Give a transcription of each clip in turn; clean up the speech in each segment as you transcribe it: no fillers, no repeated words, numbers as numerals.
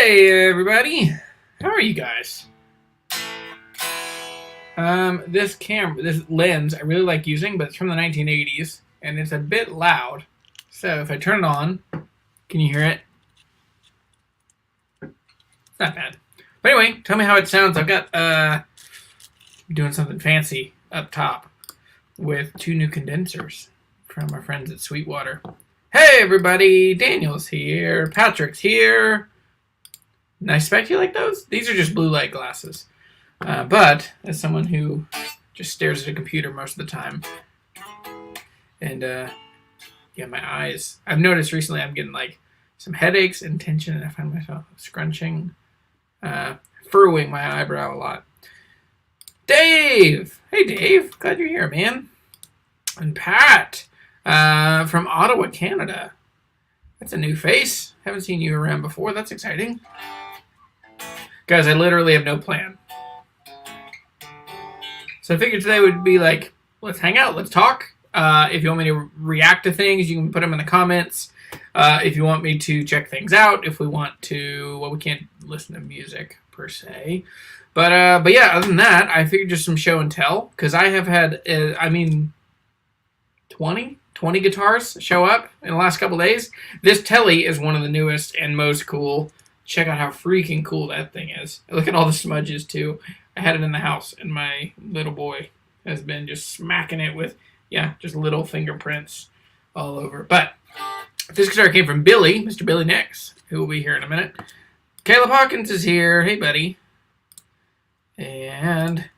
Hey everybody, how are you guys? This lens I really like using, but it's from the 1980s, and it's a bit loud. So if I turn it on, can you hear it? It's not bad. But anyway, tell me how it sounds. I've got doing something fancy up top with 2 new condensers from our friends at Sweetwater. Hey everybody, Daniel's here, Patrick's here. Nice spec, you like those? These are just blue light glasses. But as someone who just stares at a computer most of the time, and yeah, my eyes, I've noticed recently I'm getting like some headaches and tension, and I find myself scrunching, furrowing my eyebrow a lot. Dave! Hey Dave, glad you're here, man. And Pat, from Ottawa, Canada. That's a new face. Haven't seen you around before. That's exciting. Guys, I literally have no plan. So I figured today would be like, let's hang out, let's talk. If you want me to react to things, you can put them in the comments. If you want me to check things out, if we want to, well, we can't listen to music per se. But yeah, other than that, I figured just some show and tell. Because I have had, 20 guitars show up in the last couple days. This Telly is one of the newest and most cool. Check out how freaking cool that thing is. Look at all the smudges, too. I had it in the house, and my little boy has been just smacking it with, yeah, just little fingerprints all over. But this guitar came from Billy, Mr. Billy Nix, who will be here in a minute. Caleb Hawkins is here. Hey, buddy. And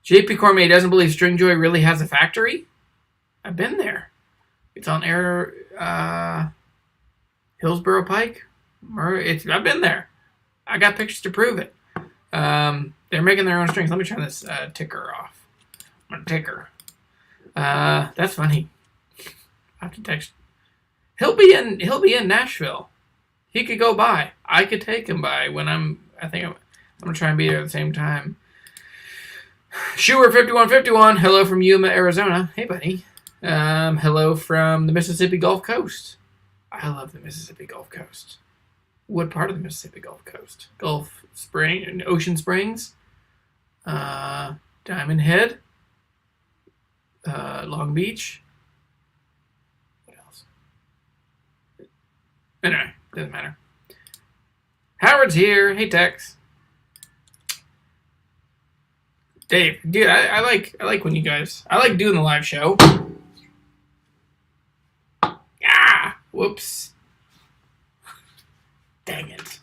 JP Cormier doesn't believe Stringjoy really has a factory. I've been there. It's on Hillsborough Pike. I've been there. I got pictures to prove it. They're making their own strings. Let me turn this ticker off. My ticker. That's funny. I have to text. He'll be in Nashville. He could go by. I could take him by when I'm gonna try and be there at the same time. Schuer 5151. Hello from Yuma, Arizona. Hey buddy. Hello from the Mississippi Gulf Coast. I love the Mississippi Gulf Coast. What part of the Mississippi Gulf Coast? Gulf Spring, Ocean Springs, Diamond Head, Long Beach. What else? Anyway, doesn't matter. Howard's here. Hey Tex. Dave, dude, I like when you guys. I like doing the live show. Ah, whoops. Dang it.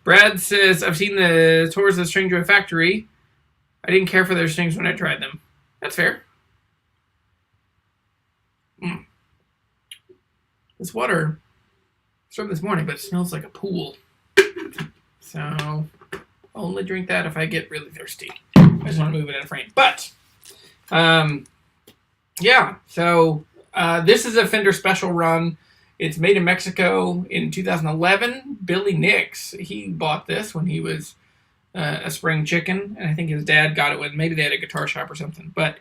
Brad says, I've seen the tours of the Stringjoy factory. I didn't care for their strings when I tried them. That's fair. This water is from this morning, but it smells like a pool. So, only drink that if I get really thirsty. I just want to move it in a frame. But, yeah. So, this is a Fender special run. It's made in Mexico in 2011. Billy Nix, he bought this when he was a spring chicken, and I think his dad got it when maybe they had a guitar shop or something. But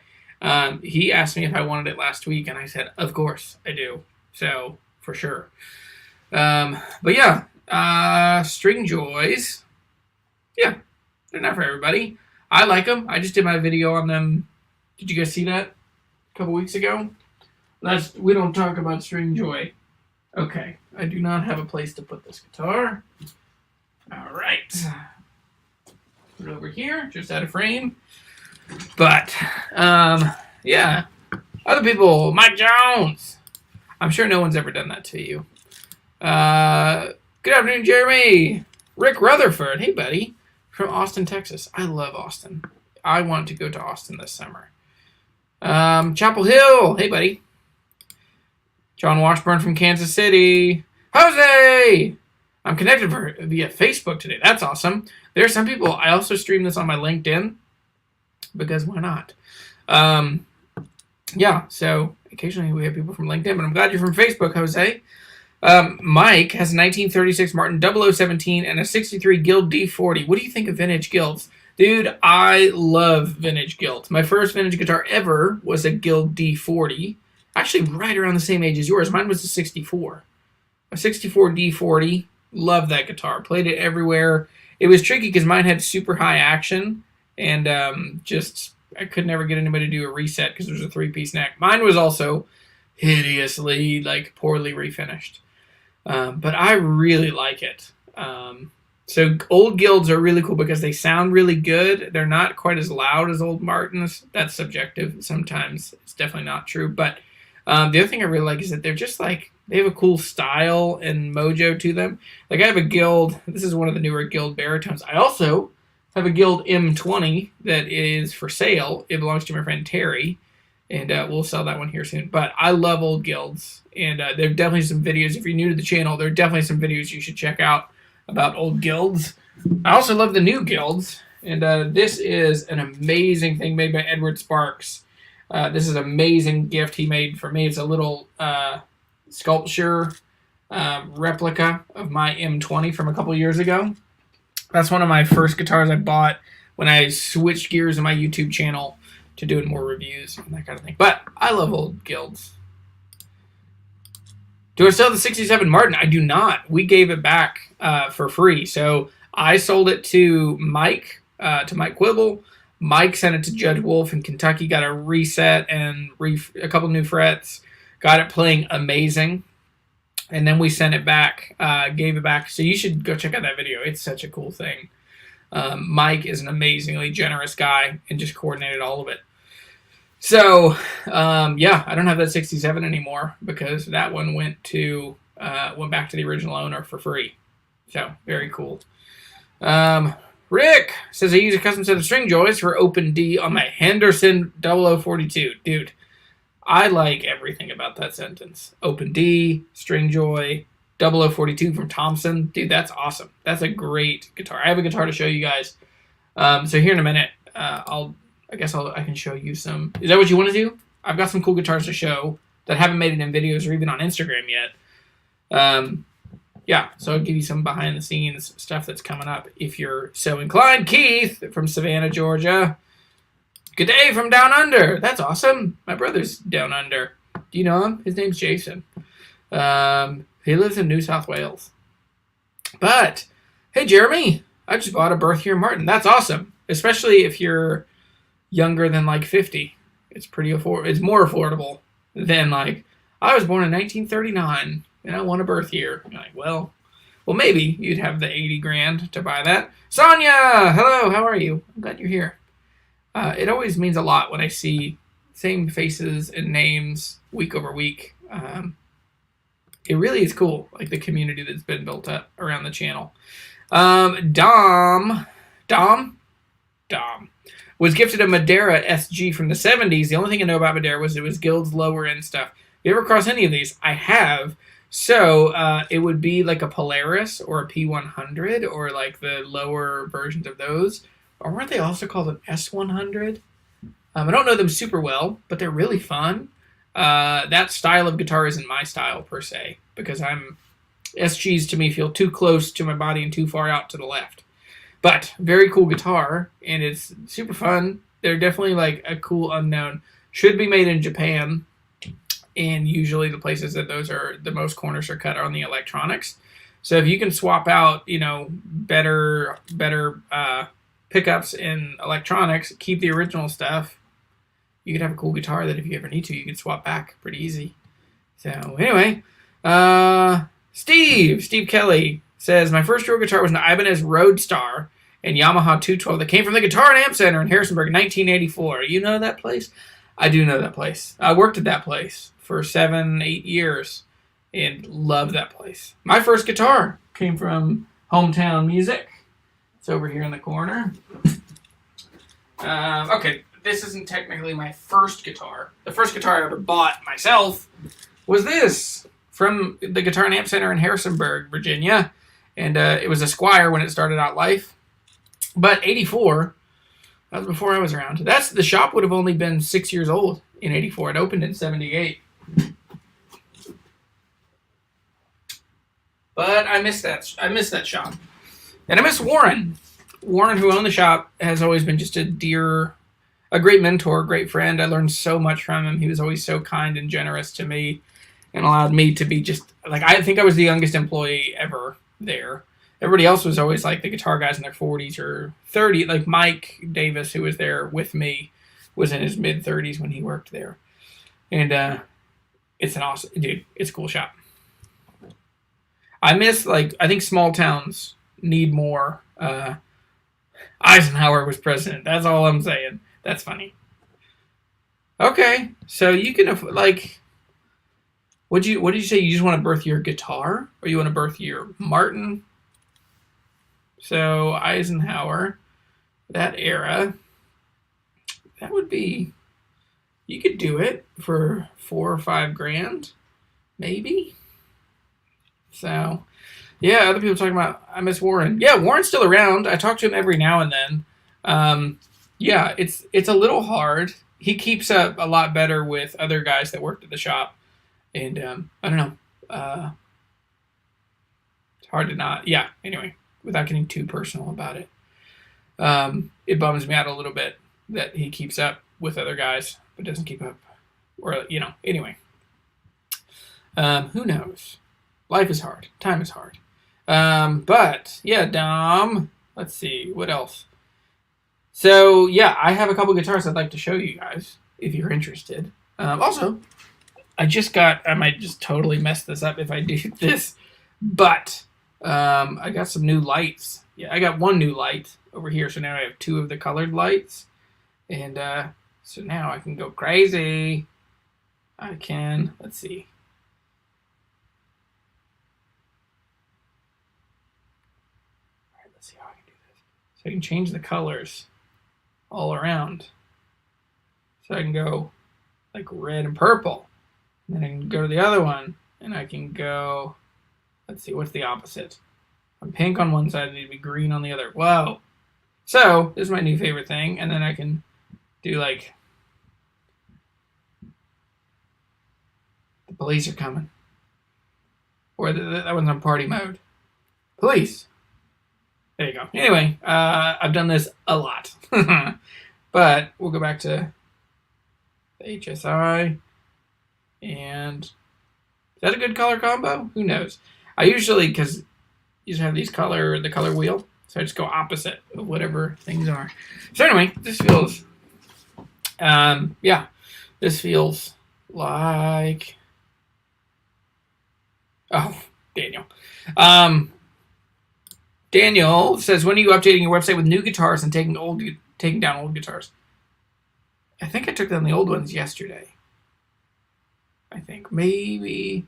he asked me if I wanted it last week, and I said, of course I do. So, for sure. But yeah, Stringjoys, yeah, they're not for everybody. I like them. I just did my video on them. Did you guys see that a couple weeks ago? We don't talk about Stringjoy. Okay, I do not have a place to put this guitar. All right. Put it over here, just out of frame. But, yeah. Other people, Mike Jones. I'm sure no one's ever done that to you. Good afternoon, Jeremy. Rick Rutherford. Hey, buddy. From Austin, Texas. I love Austin. I want to go to Austin this summer. Chapel Hill. Hey, buddy. John Washburn from Kansas City. Jose! I'm connected via Facebook today. That's awesome. There are some people. I also stream this on my LinkedIn because why not? Yeah, so occasionally we have people from LinkedIn, but I'm glad you're from Facebook, Jose. Mike has a 1936 Martin 0017 and a 63 Guild D40. What do you think of vintage Guilds? Dude, I love vintage Guilds. My first vintage guitar ever was a Guild D40. Actually, right around the same age as yours. Mine was a 64. A 64 D40. Loved that guitar. Played it everywhere. It was tricky because mine had super high action, and I could never get anybody to do a reset because there was a 3-piece neck. Mine was also hideously, like, poorly refinished. But I really like it. So old Guilds are really cool because they sound really good. They're not quite as loud as old Martins. That's subjective. Sometimes it's definitely not true. But the other thing I really like is that they're just like, they have a cool style and mojo to them. Like I have a Guild. This is one of the newer Guild baritones. I also have a Guild M20 that is for sale. It belongs to my friend Terry. And we'll sell that one here soon. But I love old Guilds. And there are definitely some videos. If you're new to the channel, there are definitely some videos you should check out about old Guilds. I also love the new Guilds. And this is an amazing thing made by Edward Sparks. This is an amazing gift he made for me. It's a little sculpture replica of my M20 from a couple years ago. That's one of my first guitars I bought when I switched gears in my YouTube channel to doing more reviews and that kind of thing. But I love old Guilds. Do I sell the 67 Martin? I do not. We gave it back for free. So I sold it to Mike Quibble. Mike sent it to Judge Wolf in Kentucky, got a reset and a couple new frets, got it playing amazing. And then we sent it back, gave it back. So you should go check out that video. It's such a cool thing. Mike is an amazingly generous guy and just coordinated all of it. So, yeah, I don't have that 67 anymore because that one went back to the original owner for free. So, very cool. Rick says I use a custom set of string joys for open D on my Henderson 0042. Dude, I like everything about that sentence. Open D, string joy, 0042 from Thompson. Dude, that's awesome. That's a great guitar. I have a guitar to show you guys. So here in a minute, I can show you some. Is that what you want to do? I've got some cool guitars to show that haven't made it in videos or even on Instagram yet. Yeah, so I'll give you some behind the scenes stuff that's coming up if you're so inclined. Keith from Savannah, Georgia. Good day from down under. That's awesome. My brother's down under. Do you know him? His name's Jason. He lives in New South Wales. But, hey, Jeremy, I just bought a birth year Martin. That's awesome, especially if you're younger than like 50. It's it's more affordable than like, I was born in 1939 and I want a birth year. You're like, well, maybe you'd have the 80 grand to buy that. Sonia, hello, how are you? I'm glad you're here. It always means a lot when I see same faces and names week over week. It really is cool, like the community that's been built up around the channel. Dom was gifted a Madeira SG from the 70s. The only thing I know about Madeira was it was Guild's lower end stuff. You ever cross any of these? I have. So it would be like a Polaris or a P100 or like the lower versions of those. Or weren't they also called an S100? I don't know them super well, but they're really fun. That style of guitar isn't my style per se because SGs to me feel too close to my body and too far out to the left. But very cool guitar, and it's super fun. They're definitely like a cool unknown. Should be made in Japan, and usually the places that those are the most corners are cut are on the electronics. So if you can swap out, better pickups in electronics, keep the original stuff, you could have a cool guitar that if you ever need to, you can swap back pretty easy. So anyway, Steve Kelly says, my first real guitar was an Ibanez Roadstar and Yamaha 212 that came from the Guitar and Amp Center in Harrisonburg in 1984. You know that place? I do know that place. I worked at that place for 7-8 years and loved that place. My first guitar came from Hometown Music. It's over here in the corner. Okay, this isn't technically my first guitar. The first guitar I ever bought myself was this from the Guitar and Amp Center in Harrisonburg, Virginia. And it was a Squire when it started out life. But 84, that was before I was around. The shop would have only been 6 years old in 84. It opened in 78. But I miss that shop. And I miss Warren. Warren, who owned the shop, has always been just a dear a great mentor, great friend. I learned so much from him. He was always so kind and generous to me and allowed me to be just, like, I think I was the youngest employee ever there. Everybody else was always like the guitar guys in their 40s or 30s. Like Mike Davis, who was there with me, was in his mid-30s when he worked there. And it's an awesome, dude, it's a cool shop. I miss, like, I think small towns need more. Eisenhower was president. That's all I'm saying. That's funny. Okay, so you can, like, what did you say? You just want to birth your guitar? Or you want to birth your Martin? So Eisenhower, that era, that would be, you could do it for $4 or $5 grand, maybe. So, yeah, other people talking about, I miss Warren. Yeah, Warren's still around. I talk to him every now and then. Yeah, it's a little hard. He keeps up a lot better with other guys that worked at the shop. And I don't know. It's hard to not. Yeah, anyway, without getting too personal about it. It bums me out a little bit that he keeps up with other guys, but doesn't keep up. Or, you know, anyway. Who knows? Life is hard. Time is hard. But, yeah, Dom. Let's see. What else? So, yeah, I have a couple guitars I'd like to show you guys, if you're interested. Also, I might just totally mess this up if I do this, but I got some new lights. Yeah, I got one new light over here, so now I have 2 of the colored lights. And so now I can go crazy. I can, let's see. All right, let's see how I can do this. So I can change the colors all around. So I can go like red and purple. And then I can go to the other one, and I can go, let's see, what's the opposite? I'm pink on one side, I need to be green on the other. Whoa. So, this is my new favorite thing, and then I can do like, the police are coming. Or that one's on party mode. Police. There you go. Anyway, I've done this a lot. But we'll go back to the HSI. And is that a good color combo? Who knows? I usually, because you just have the color wheel, so I just go opposite of whatever things are. So anyway, this feels, yeah, this feels like, oh, Daniel. Daniel says, when are you updating your website with new guitars and taking down old guitars? I think I took down the old ones yesterday. I think maybe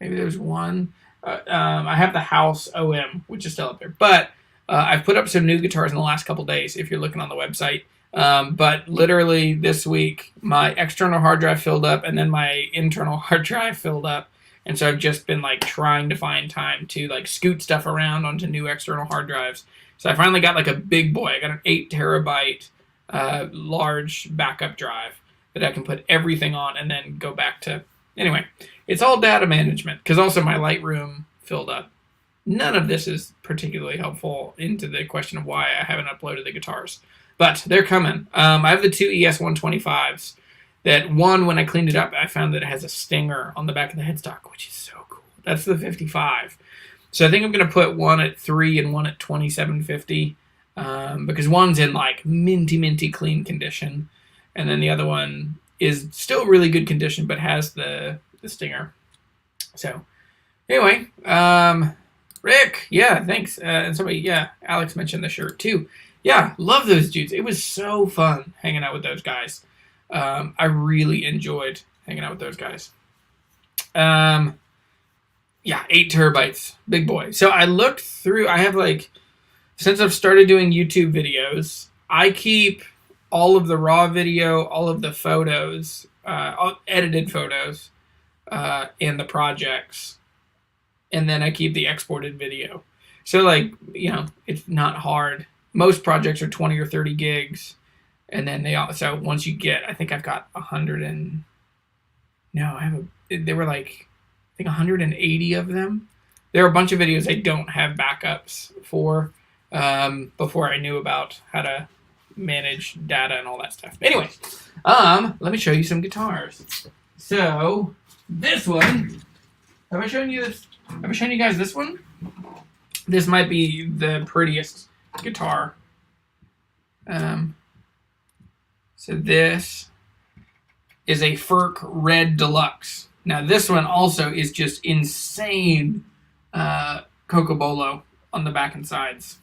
there's one. I have the House OM, which is still up there. But I've put up some new guitars in the last couple days, if you're looking on the website. But literally this week, my external hard drive filled up, and then my internal hard drive filled up. And so I've just been like trying to find time to like scoot stuff around onto new external hard drives. So I finally got like a big boy. I got an 8 terabyte large backup drive that I can put everything on and then go back to. Anyway, it's all data management, because also my Lightroom filled up. None of this is particularly helpful into the question of why I haven't uploaded the guitars. But they're coming. I have the 2 ES-125s that, one, when I cleaned it up, I found that it has a stinger on the back of the headstock, which is so cool. That's the 55. So I think I'm going to put one at 3 and one at 2750, because one's in like minty clean condition, and then the other one is still really good condition but has the stinger. So anyway, Rick, yeah, thanks. And somebody, yeah, Alex mentioned the shirt too. Yeah, love those dudes. It was so fun hanging out with those guys. I really enjoyed hanging out with those guys. Yeah, 8 terabytes, big boy. So I looked through, I have like, since I've started doing YouTube videos, I keep all of the raw video, all of the photos, edited photos, and the projects. And then I keep the exported video. So like, you know, it's not hard. Most projects are 20 or 30 gigs. And then so once you get, I think I've got 100 and, no, they were like, I think 180 of them. There are a bunch of videos I don't have backups for, before I knew about how to manage data and all that stuff. Anyway, let me show you some guitars. So this one, have I shown you this? Have I shown you guys this one? This might be the prettiest guitar. So this is a Ferk Red Deluxe. Now this one also is just insane cocobolo on the back and sides.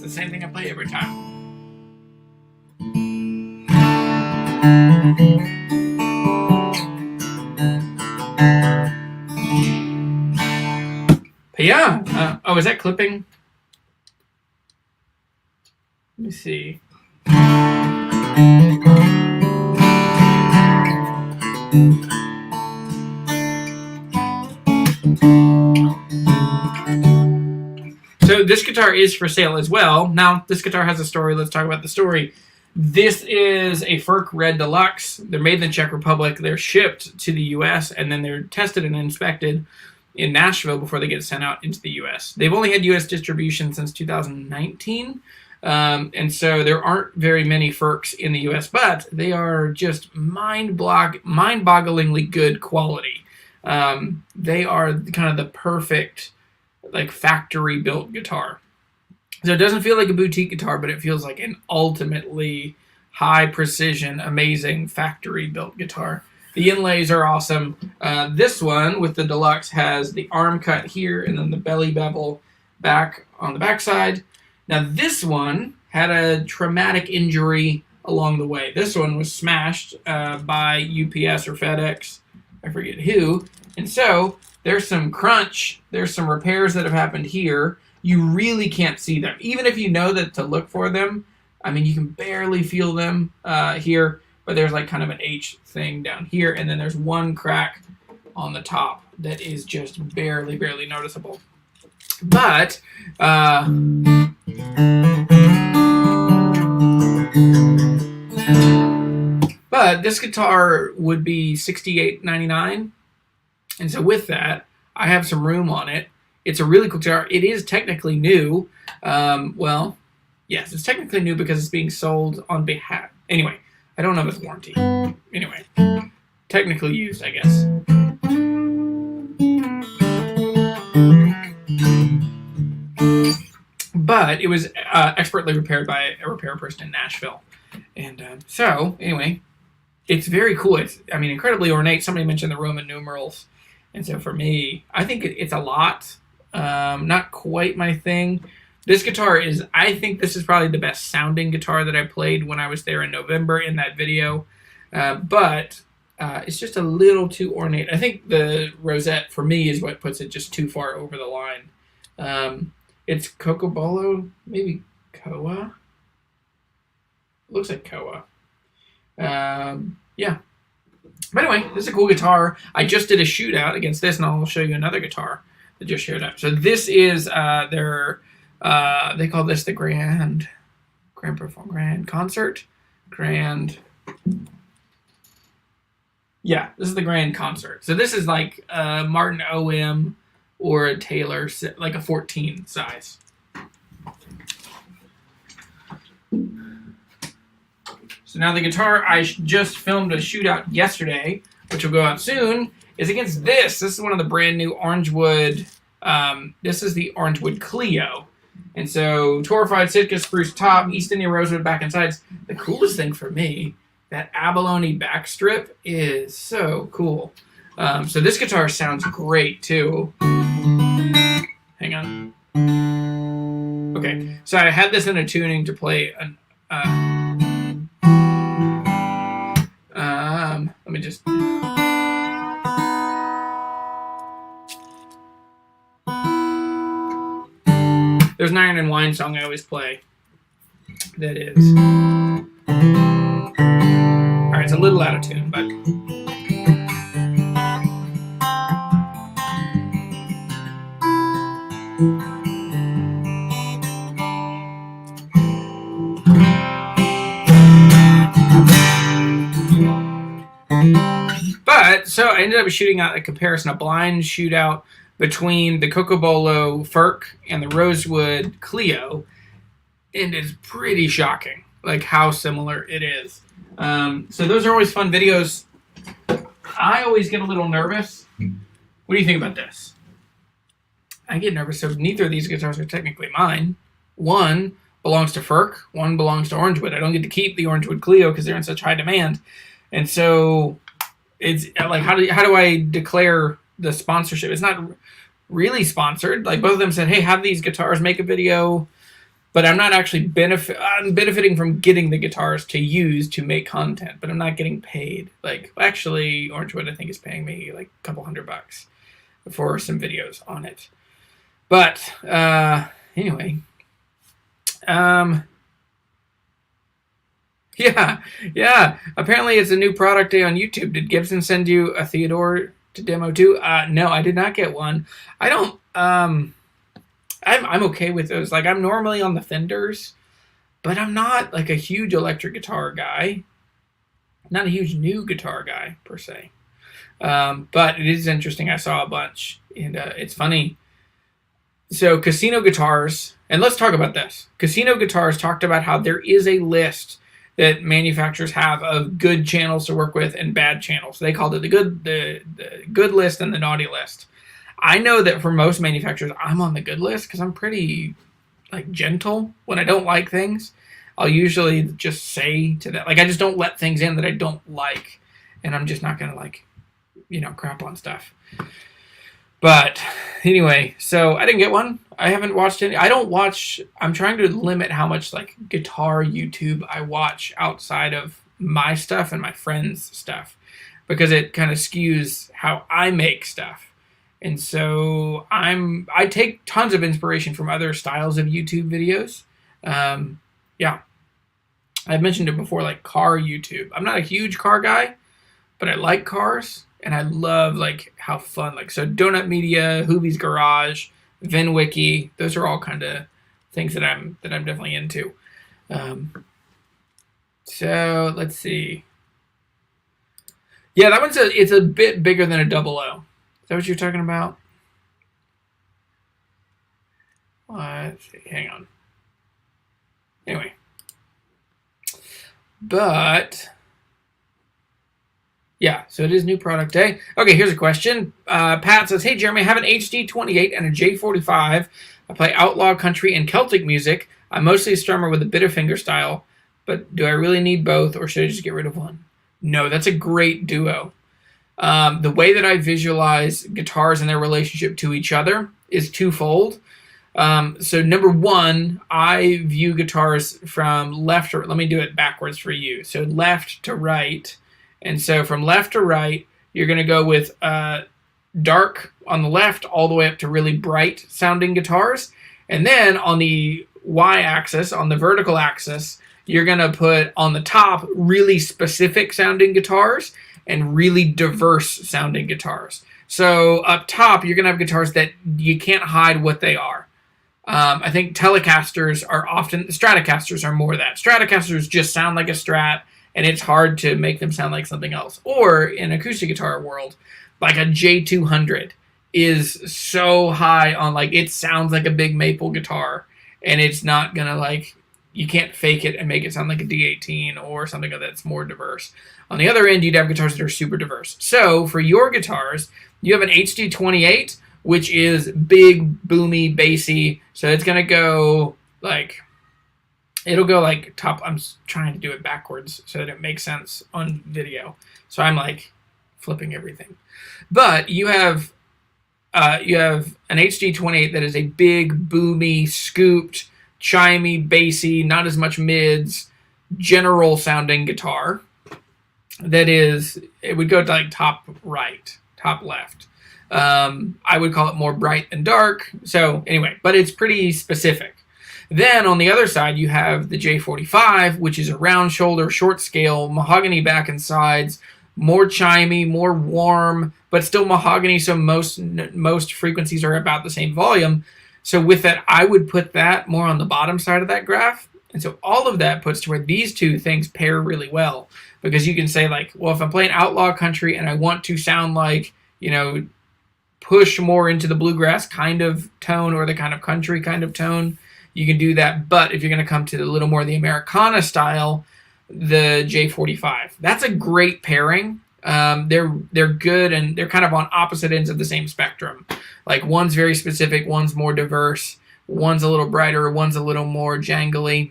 The same thing I play every time. But yeah, oh, is that clipping? Let me see. So this guitar is for sale as well. Now, this guitar has a story. Let's talk about the story. This is a Ferk Red Deluxe. They're made in the Czech Republic. They're shipped to the U.S., and then they're tested and inspected in Nashville before they get sent out into the U.S. They've only had U.S. distribution since 2019, and so there aren't very many Ferks in the U.S., but they are just mind-bogglingly good quality. They are kind of the perfect like factory built guitar. So it doesn't feel like a boutique guitar, but it feels like an ultimately high precision, amazing factory built guitar. The inlays are awesome. This one with the Deluxe has the arm cut here and then the belly bevel back on the backside. Now this one had a traumatic injury along the way. This one was smashed by UPS or FedEx, I forget who, and so there's some crunch, there's some repairs that have happened here. You really can't see them. Even if you know that to look for them, I mean, you can barely feel them here, but there's like kind of an H thing down here, and then there's one crack on the top that is just barely noticeable. But, this guitar would be $68.99. And so with that, I have some room on it. It's a really cool guitar. It is technically new. Well, yes, it's technically new because it's being sold on behalf. Anyway, I don't know its warranty. Anyway, technically used, I guess. But it was expertly repaired by a repair person in Nashville. And so, anyway, it's very cool. It's, I mean, incredibly ornate. Somebody mentioned the Roman numerals. And so for me, I think it's a lot. Not quite my thing. This guitar is, I think this is probably the best sounding guitar that I played when I was there in November in that video. But it's just a little too ornate. I think the rosette for me is what puts it just too far over the line. It's Cocobolo, maybe Koa. Looks like Koa. Yeah. But anyway, this is a cool guitar. I just did a shootout against this, and I'll show you another guitar that just showed up. So this is their, they call this the Grand Concert. Yeah, this is the Grand Concert. So this is like a Martin OM or a Taylor, like a 14 size. So now the guitar I just filmed a shootout yesterday, which will go out soon, is against this. This is one of the brand new Orangewood. This is the Orangewood Clio. And so Torrefied Sitka spruce top, East India rosewood back and sides. The coolest thing for me, that abalone back strip is so cool. So this guitar sounds great too. Hang on. Okay, so I had this in a tuning to play an. Let me just. There's an Iron and Wine song I always play. That is. Alright, it's a little out of tune, but. ended up shooting out a comparison, a blind shootout between the Cocobolo Ferk and the Rosewood Clio, and it's pretty shocking, like how similar it is. So those are always fun videos. I always get a little nervous. What do you think about this? I get nervous, so neither of these guitars are technically mine. One belongs to Ferk, one belongs to Orangewood. I don't get to keep the Orangewood Clio because they're in such high demand. And so it's like, how do I declare the sponsorship? It's not really sponsored. Like, both of them said, hey, have these guitars, make a video. But I'm not actually I'm benefiting from getting the guitars to use to make content, but I'm not getting paid. Like, actually, Orangewood, I think, is paying me like a couple $100 for some videos on it. But anyway, yeah. Apparently, it's a new product day on YouTube. Did Gibson send you a Theodore to demo too? No, I did not get one. I don't. I'm okay with those. Like, I'm normally on the Fenders, but I'm not like a huge electric guitar guy. Not a huge new guitar guy per se. But it is interesting. I saw a bunch, and it's funny. So Casino Guitars, and let's talk about this. Casino Guitars talked about how there is a list that manufacturers have of good channels to work with and bad channels. They called it the good list and the naughty list. I know that for most manufacturers, I'm on the good list because I'm pretty like gentle when I don't like things. I'll usually just say to that, like, I just don't let things in that I don't like, and I'm just not gonna like, crap on stuff. But anyway, so I didn't get one. I haven't watched any. I'm trying to limit how much like guitar YouTube I watch outside of my stuff and my friends' stuff, because it kind of skews how I make stuff. And so I take tons of inspiration from other styles of YouTube videos. Yeah. I've mentioned it before, like car YouTube. I'm not a huge car guy, but I like cars, and I love like how fun, like, so Donut Media, Hoovie's Garage, VinWiki, those are all kind of things that I'm definitely into. So let's see. Yeah, that one's it's a bit bigger than a 00. Is that what you're talking about? Let's see. Hang on. Anyway. But yeah, so it is new product day. Okay, here's a question. Pat says, hey, Jeremy, I have an HD28 and a J45. I play outlaw, country, and Celtic music. I'm mostly a strummer with a bit of finger style, but do I really need both, or should I just get rid of one? No, that's a great duo. The way that I visualize guitars and their relationship to each other is twofold. So number one, I view guitars from left to, let me do it backwards for you. So left to right. And so from left to right, you're going to go with dark on the left all the way up to really bright sounding guitars. And then on the Y-axis, on the vertical axis, you're going to put on the top really specific sounding guitars and really diverse sounding guitars. So up top, you're going to have guitars that you can't hide what they are. I think Telecasters are often, Stratocasters are more that. Stratocasters just sound like a Strat, and it's hard to make them sound like something else. Or in acoustic guitar world, like a J200 is so high on, like, it sounds like a big maple guitar, and it's not going to, like, you can't fake it and make it sound like a D18 or something that's more diverse. On the other end, you'd have guitars that are super diverse. So for your guitars, you have an HD28, which is big, boomy, bassy. So it's going to go like, it'll go like top. I'm trying to do it backwards so that it makes sense on video. So I'm like flipping everything. But you have an HD28 that is a big, boomy, scooped, chimey, bassy, not as much mids, general sounding guitar. That is, it would go to like top right, top left. I would call it more bright than dark. So anyway, but it's pretty specific. Then on the other side, you have the J45, which is a round shoulder, short scale, mahogany back and sides, more chimey, more warm, but still mahogany. So most frequencies are about the same volume. So with that, I would put that more on the bottom side of that graph. And so all of that puts to where these two things pair really well, because you can say like, well, if I'm playing outlaw country and I want to sound like, you know, push more into the bluegrass kind of tone or the kind of country kind of tone, you can do that. But if you're going to come to a little more of the Americana style, the J45. That's a great pairing. They're good, and they're kind of on opposite ends of the same spectrum. Like one's very specific, one's more diverse, one's a little brighter, one's a little more jangly.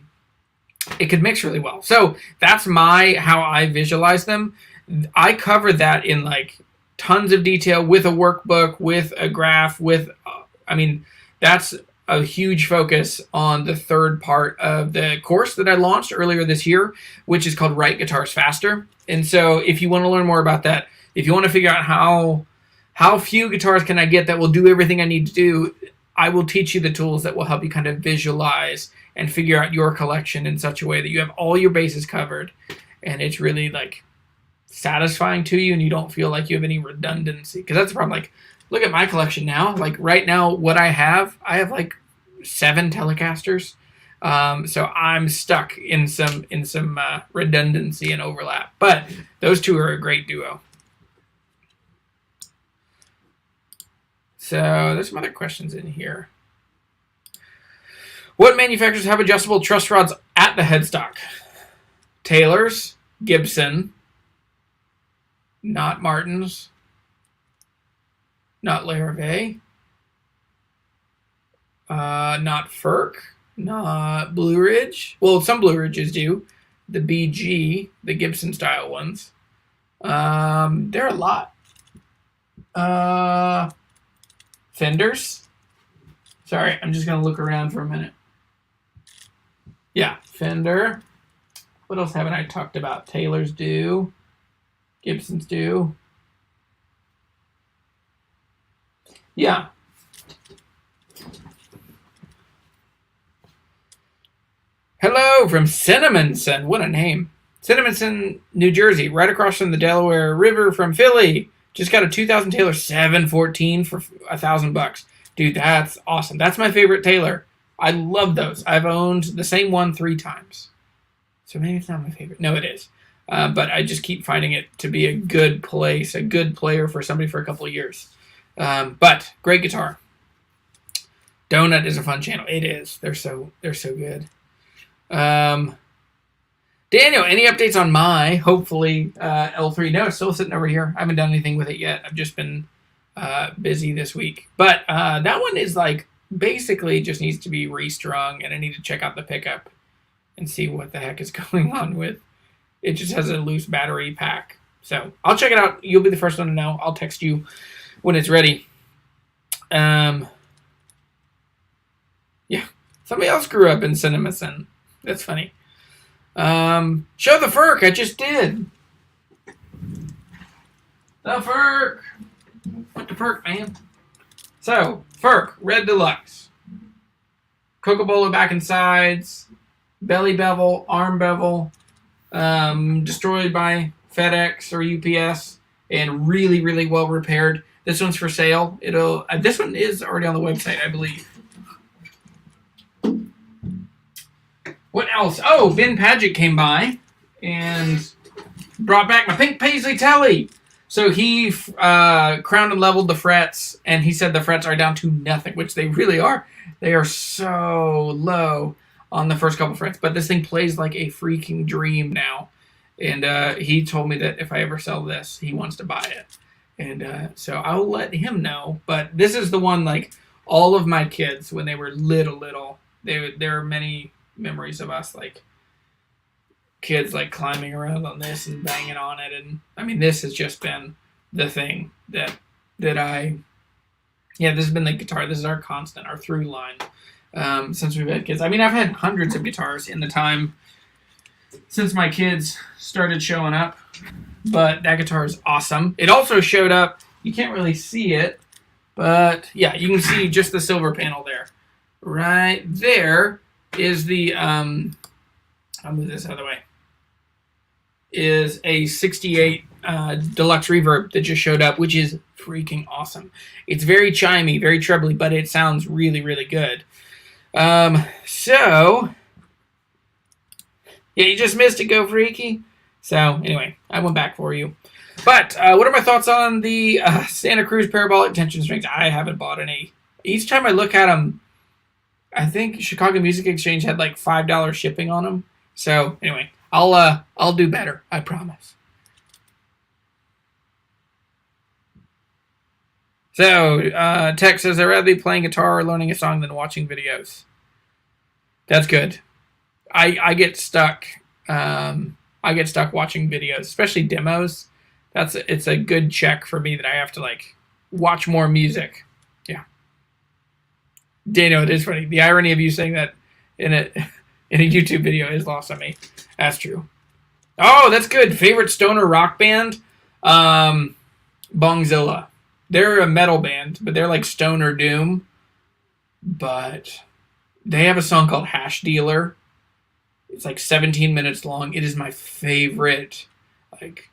It could mix really well. So that's how I visualize them. I cover that in like tons of detail with a workbook, with a graph, that's a huge focus on the third part of the course that I launched earlier this year, which is called Write Guitars Faster. And so if you want to learn more about that, if you want to figure out how few guitars can I get that will do everything I need to do, I will teach you the tools that will help you kind of visualize and figure out your collection in such a way that you have all your bases covered, and it's really like satisfying to you, and you don't feel like you have any redundancy. Because that's the problem. Like, look at my collection now. Like right now, what I have like 7 Telecasters. So I'm stuck in some redundancy and overlap. But those two are a great duo. So there's some other questions in here. What manufacturers have adjustable truss rods at the headstock? Taylor's, Gibson, not Martin's, not Larrivee, not Firk, not Blue Ridge. Well, some Blue Ridges do. The BG, the Gibson style ones. There are a lot. Fenders. Sorry, I'm just going to look around for a minute. Yeah, Fender. What else haven't I talked about? Taylor's do. Gibson's do. Yeah. Hello from Cinnamonson. What a name. Cinnamonson, New Jersey, right across from the Delaware River from Philly. Just got a 2000 Taylor 714 for $1,000. Dude, that's awesome. That's my favorite Taylor. I love those. I've owned the same one 3 times. So maybe it's not my favorite. No, it is. But I just keep finding it to be a good place, a good player for somebody for a couple of years. But great guitar. Donut is a fun channel. It is. They're so good. Daniel, any updates on my, hopefully, L3? No, it's still sitting over here. I haven't done anything with it yet. I've just been busy this week. But that one is like, basically just needs to be restrung, and I need to check out the pickup and see what the heck is going on with. It just has a loose battery pack. So I'll check it out. You'll be the first one to know. I'll text you when it's ready. Yeah. Somebody else grew up in Cinnamonson. That's funny. Show the Firk. I just did. The Firk. What the Firk, man? So, Firk, Red Deluxe. Coca-Cola back and sides. Belly bevel, arm bevel. Destroyed by FedEx or UPS. And really, really well repaired. This one's for sale. This one is already on the website, I believe. What else? Oh, Ben Padgett came by and brought back my pink Paisley Telly. So he crowned and leveled the frets, and he said the frets are down to nothing, which they really are. They are so low on the first couple frets, but this thing plays like a freaking dream now. And he told me that if I ever sell this, he wants to buy it. And so I'll let him know. But this is the one, like, all of my kids, when they were little, there are many memories of us, like, kids, like, climbing around on this and banging on it. And, I mean, this has just been the thing that this has been the guitar. This is our constant, our through line since we've had kids. I mean, I've had hundreds of guitars in the time since my kids started showing up. But that guitar is awesome. It also showed up, you can't really see it, but yeah, you can see just the silver panel there. Right there is the, I'll move this out of the way, is a 68 deluxe reverb that just showed up, which is freaking awesome. It's very chimey, very trebly, but it sounds really, really good. So, Yeah, you just missed it, Go Freaky. So, anyway, I went back for you. But, what are my thoughts on the Santa Cruz Parabolic Tension Strings? I haven't bought any. Each time I look at them, I think Chicago Music Exchange had like $5 shipping on them. So, anyway, I'll do better. I promise. So, Tech says, I'd rather be playing guitar or learning a song than watching videos. That's good. I get stuck. I get stuck watching videos, especially demos. It's a good check for me that I have to like watch more music. Yeah. Dano, it is funny. The irony of you saying that in a YouTube video is lost on me. That's true. Oh, that's good. Favorite stoner rock band? Bongzilla. They're a metal band, but they're like stoner doom. But they have a song called Hash Dealer. It's like 17 minutes long. It is my favorite. Like,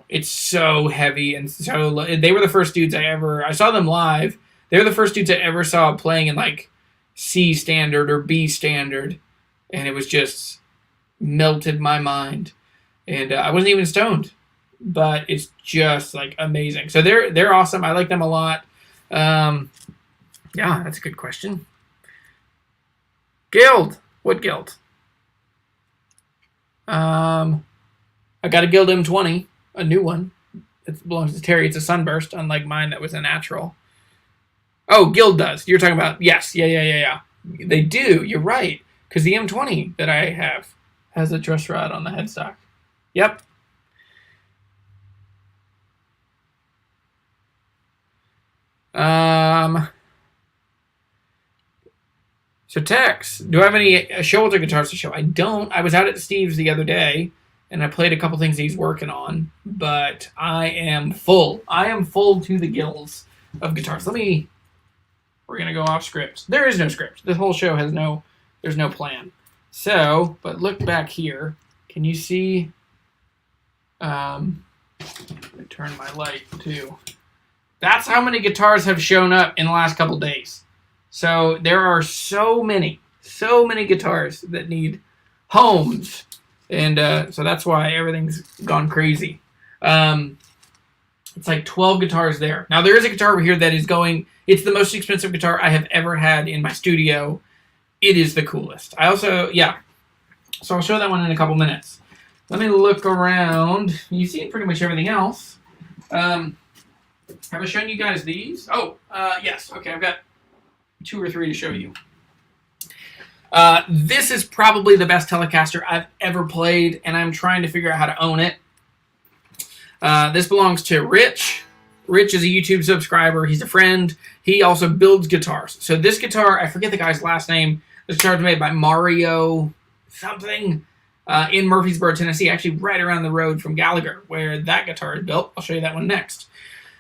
it's so heavy and so. They were the first dudes I saw them live. They were the first dudes I ever saw playing in like C standard or B standard, and it was just melted my mind. And I wasn't even stoned, but it's just like amazing. So they're awesome. I like them a lot. Yeah, that's a good question. Guild. What guild? I got a Guild M20, a new one. It belongs to Terry. It's a Sunburst, unlike mine that was a natural. Oh, Guild does. You're talking about, yes. Yeah. They do. You're right. Because the M20 that I have has a truss rod on the headstock. Yep. So Tex, do I have any Showalter guitars to show? I don't. I was out at Steve's the other day, and I played a couple things he's working on, but I am full. I am full to the gills of guitars. We're going to go off script. There is no script. This whole show there's no plan. So, but look back here. Can you see? Let me turn my light too. That's how many guitars have shown up in the last couple days. So there are so many guitars that need homes. And so that's why everything's gone crazy. It's like 12 guitars there. Now there is a guitar over here that is it's the most expensive guitar I have ever had in my studio. It is the coolest. So I'll show that one in a couple minutes. Let me look around. You've seen pretty much everything else. Have I shown you guys these? Oh, yes. Okay, I've got 2 or 3 to show you. This is probably the best Telecaster I've ever played, and I'm trying to figure out how to own it. This belongs to Rich. Rich is a YouTube subscriber. He's a friend. He also builds guitars. So this guitar, I forget the guy's last name. This guitar was made by Mario something in Murfreesboro, Tennessee, actually right around the road from Gallagher, where that guitar is built. I'll show you that one next.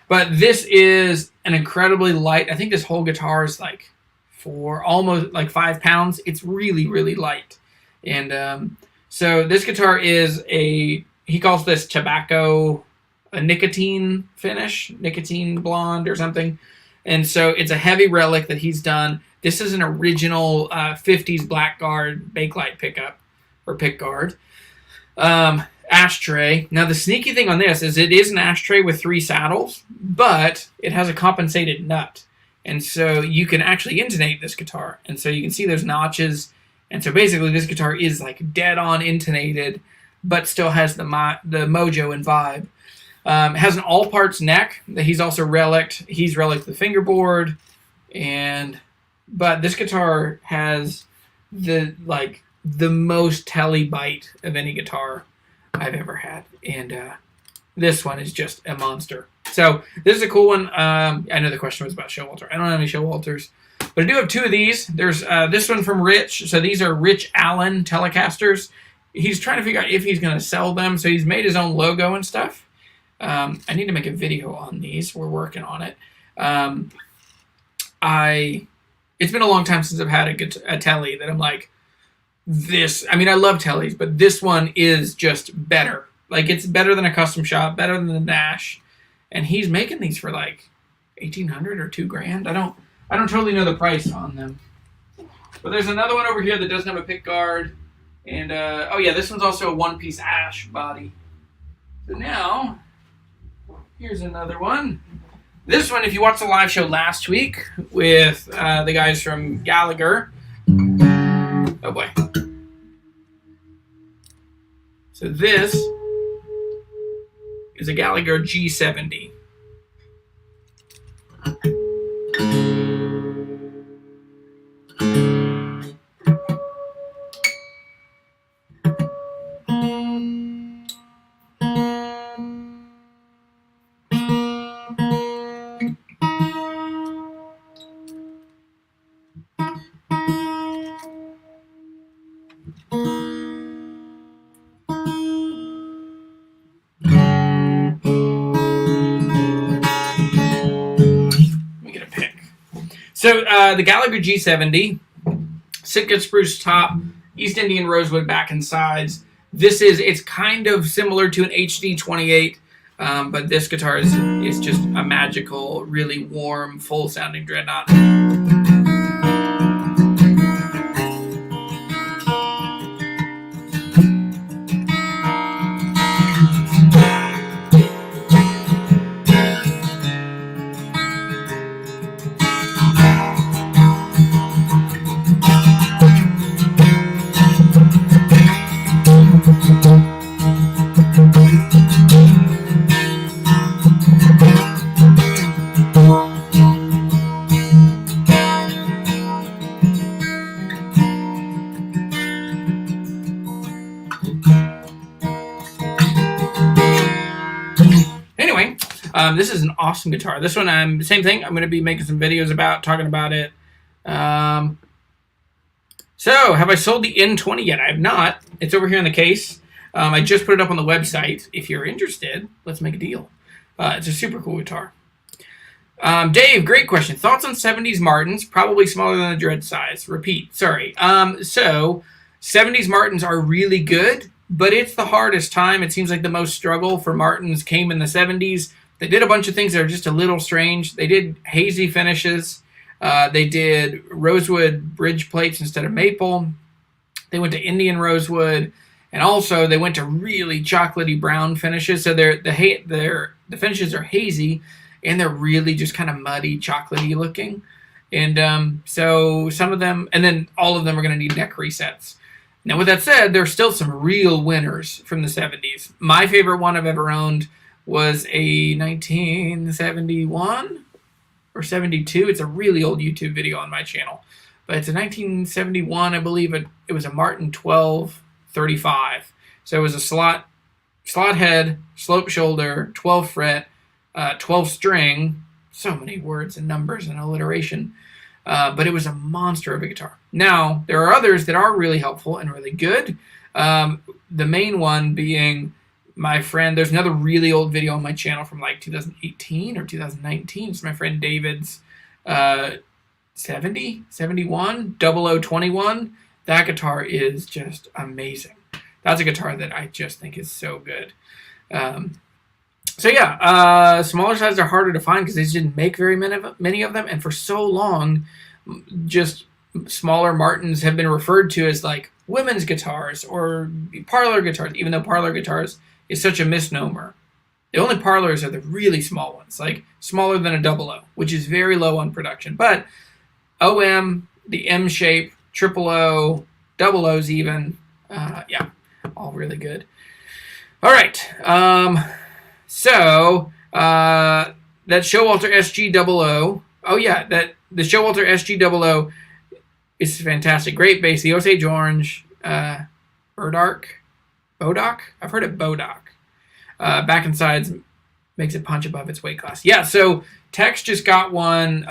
But this is an incredibly light. I think this whole guitar is like for almost like 5 pounds. It's really, really light. And so this guitar is he calls this tobacco, a nicotine finish, nicotine blonde or something. And so it's a heavy relic that he's done. This is an original 50s Blackguard Bakelite pickup or pick guard. Ashtray. Now the sneaky thing on this is it is an ashtray with 3 saddles, but it has a compensated nut. And so you can actually intonate this guitar. And so you can see there's notches. And so basically this guitar is like dead on intonated, but still has the mojo and vibe. It has an all parts neck that he's also relicked. He's relicked the fingerboard. But this guitar has the most telly bite of any guitar I've ever had, and this one is just a monster. So this is a cool one. I know the question was about Showalter. I don't have any Showalters, but I do have 2 of these. There's this one from Rich. So these are Rich Allen Telecasters. He's trying to figure out if he's going to sell them. So he's made his own logo and stuff. I need to make a video on these. We're working on it. It's been a long time since I've had a telly that I'm like, this, I mean, I love tellies, but this one is just better. Like, it's better than a custom shop, better than the Nash. And he's making these for like $1,800 or $2,000. I don't totally know the price on them. But there's another one over here that doesn't have a pick guard. And, oh yeah, this one's also a one-piece ash body. So now, here's another one. This one, if you watched the live show last week with the guys from Gallagher. Oh boy. So this is a Gallagher G70. So the Gallagher G70, Sitka spruce top, East Indian rosewood back and sides. It's kind of similar to an HD28, but this guitar is just a magical, really warm, full sounding dreadnought. This is an awesome guitar. This one, same thing. I'm going to be making some videos about, talking about it. So, have I sold the N20 yet? I have not. It's over here in the case. I just put it up on the website. If you're interested, let's make a deal. It's a super cool guitar. Dave, great question. Thoughts on 70s Martins? Probably smaller than the Dread size. Repeat. Sorry. So, 70s Martins are really good, but it's the hardest time. It seems like the most struggle for Martins came in the 70s. They did a bunch of things that are just a little strange. They did hazy finishes. They did rosewood bridge plates instead of maple. They went to Indian rosewood. And also, they went to really chocolatey brown finishes. So the finishes are hazy, and they're really just kind of muddy, chocolatey looking. And so some of them, and then all of them are going to need neck resets. Now, with that said, there's still some real winners from the 70s. My favorite one I've ever owned was a 1971 or 72. It's a really old YouTube video on my channel. But it's a 1971, I believe. It was a Martin 1235. So it was a slot head, slope shoulder, 12 fret, 12 string. So many words and numbers and alliteration. But it was a monster of a guitar. Now, there are others that are really helpful and really good. The main one being my friend, there's another really old video on my channel from like 2018 or 2019. It's my friend David's 71, 0021. That guitar is just amazing. That's a guitar that I just think is so good. So yeah, smaller sizes are harder to find because they just didn't make very many of them. And for so long, just smaller Martins have been referred to as like women's guitars or parlor guitars, even though parlor guitars is such a misnomer. The only parlors are the really small ones, like smaller than a 00, which is very low on production. But OM, the M shape, triple O, double O's even, yeah, all really good. All right, so that Showalter SG00, oh yeah, the Showalter SG00 is fantastic. Great bass, the Osage Orange, Bodoc? I've heard it Bodoc. Back and sides makes it punch above its weight class. Yeah, so Tex just got one.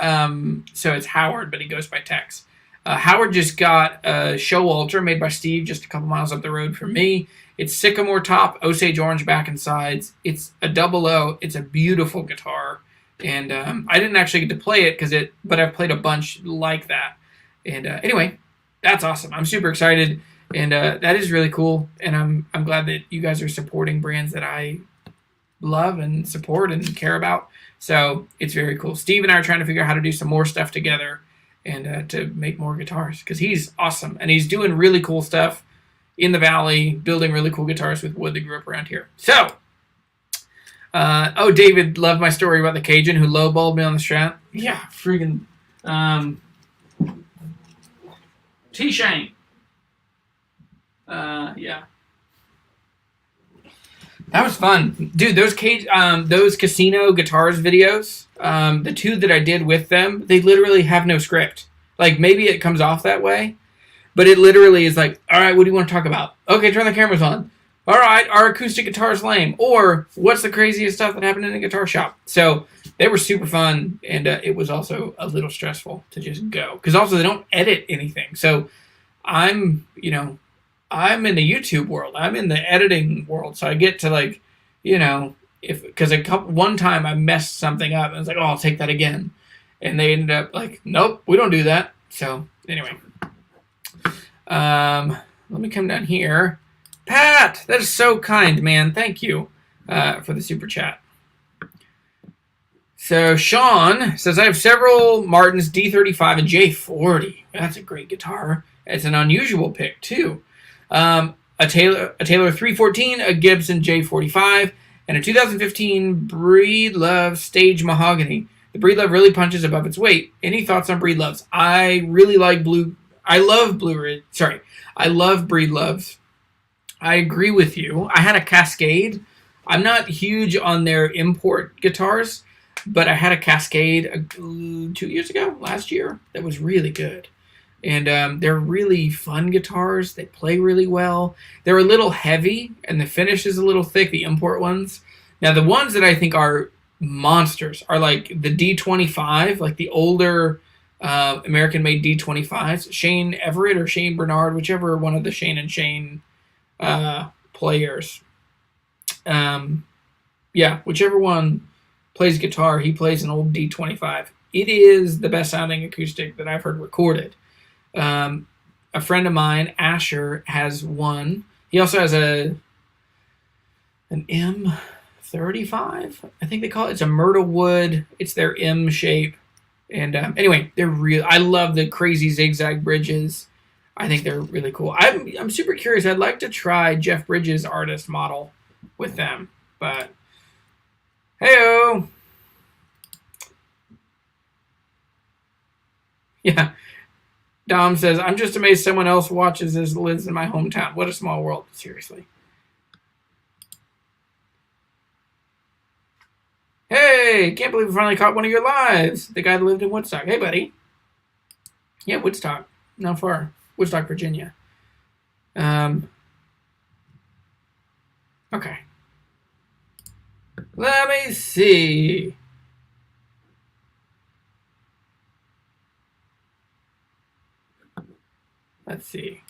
So it's Howard, but he goes by Tex. Howard just got a Showalter made by Steve just a couple miles up the road from me. It's Sycamore top, Osage Orange back and sides. It's a 00. It's a beautiful guitar. And I didn't actually get to play it but I've played a bunch like that. And anyway, that's awesome. I'm super excited. And that is really cool, and I'm glad that you guys are supporting brands that I love and support and care about. So it's very cool. Steve and I are trying to figure out how to do some more stuff together, and to make more guitars, because he's awesome and he's doing really cool stuff in the Valley, building really cool guitars with wood that grew up around here. So, David loved my story about the Cajun who lowballed me on the Strat. Yeah, freaking T-Shane. Yeah. That was fun. Dude, those casino guitars videos, the two that I did with them, they literally have no script. Like, maybe it comes off that way, but it literally is like, all right, what do you want to talk about? Okay, turn the cameras on. All right, our acoustic guitar's lame. Or, what's the craziest stuff that happened in a guitar shop? So, they were super fun, and it was also a little stressful to just go. Because also, they don't edit anything. So, I'm in the YouTube world. I'm in the editing world. So, I get to, because one time I messed something up, and I was like, oh, I'll take that again. And they ended up like, nope, we don't do that. So, anyway. Let me come down here. Pat, that is so kind, man. Thank you for the super chat. So Sean says, I have several Martins D35 and J40. That's a great guitar. It's an unusual pick, too. A Taylor 314, a Gibson J45, and a 2015 Breedlove Stage Mahogany. The Breedlove really punches above its weight. Any thoughts on Breedloves? I really like I love Breedloves. I agree with you. I had a Cascade. I'm not huge on their import guitars, but I had a Cascade 2 years ago, last year, that was really good. And they're really fun guitars. They play really well. They're a little heavy, and the finish is a little thick, the import ones. Now, the ones that I think are monsters are like the D25, like the older American-made D25s. Shane Everett or Shane Bernard, whichever one of the Shane and Shane players. Whichever one plays guitar, he plays an old D25. It is the best sounding acoustic that I've heard recorded. A friend of mine, Asher, has one. He also has an M35, I think they call it. It's a myrtle wood. It's their M shape. And anyway, they're real. I love the crazy zigzag bridges. I think they're really cool. I'm super curious. I'd like to try Jeff Bridges' Artist model with them. But, hey-o! Yeah. Dom says, I'm just amazed someone else watches this, lives in my hometown. What a small world. Seriously. Hey, can't believe we finally caught one of your lives. The guy that lived in Woodstock. Hey, buddy. Yeah, Woodstock. Not far. Woodstock, Virginia. Okay. Let me see. Let's see.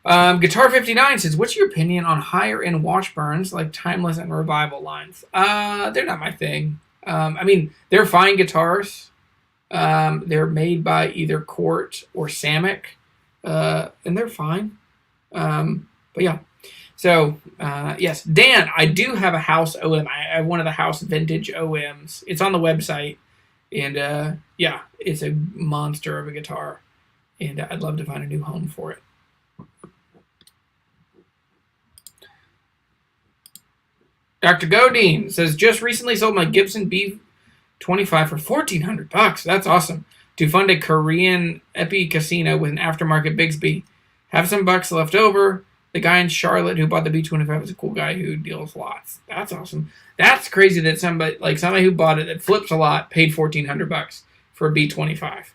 Guitar 59 says, what's your opinion on higher end Washburns like Timeless and Revival lines? They're not my thing. They're fine guitars. They're made by either Cort or Samick, and they're fine. But yeah. So, yes. Dan, I do have a House OM. I have one of the House vintage OMs. It's on the website. And, it's a monster of a guitar. And I'd love to find a new home for it. Dr. Godin says, just recently sold my Gibson B25 for $1,400. That's awesome. To fund a Korean Epi casino with an aftermarket Bigsby. Have some bucks left over. The guy in Charlotte who bought the B25 is a cool guy who deals lots. That's awesome. That's crazy that somebody who bought it that flips a lot paid $1,400 for a B25.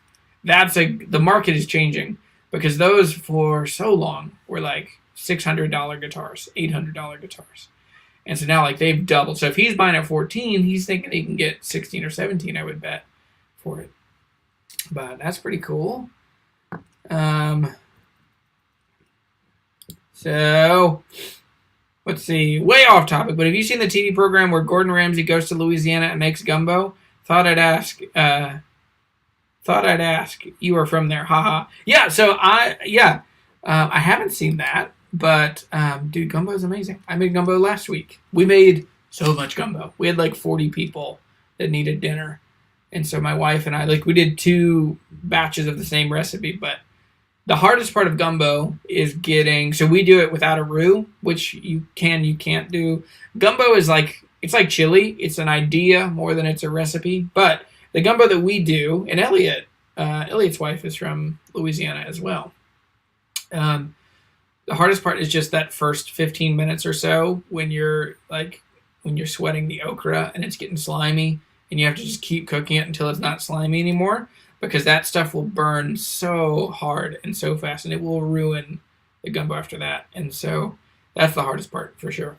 The market is changing because those for so long were like $600 guitars, $800 guitars. And so now they've doubled. So if he's buying at 14, he's thinking he can get 16 or 17, I would bet, for it. But that's pretty cool. So let's see. Way off topic, but have you seen the TV program where Gordon Ramsay goes to Louisiana and makes gumbo? Thought I'd ask. You are from there, haha. Yeah, so I haven't seen that, but dude, gumbo is amazing. I made gumbo last week. We made so much gumbo. We had 40 people that needed dinner, And so my wife and I, like, we did 2 batches of the same recipe, but the hardest part of gumbo is getting, so we do it without a roux, which you can't do. Gumbo is like, it's like chili. It's an idea more than it's a recipe. But the gumbo that we do, and Elliot's wife is from Louisiana as well. The hardest part is just that first 15 minutes or so when you're sweating the okra and it's getting slimy, and you have to just keep cooking it until it's not slimy anymore, because that stuff will burn so hard and so fast, and it will ruin the gumbo after that. And so that's the hardest part for sure.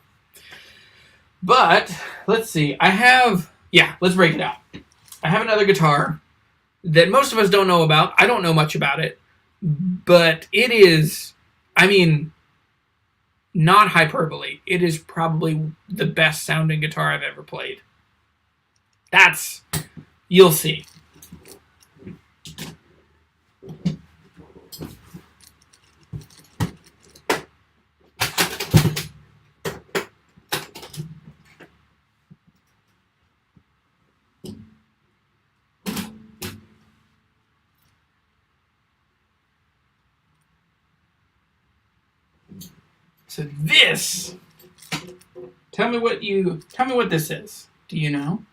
But let's see. Let's break it out. I have another guitar that most of us don't know about. I don't know much about it, but it is, I mean, not hyperbole. It is probably the best sounding guitar I've ever played. You'll see. So this, tell me what this is. Do you know?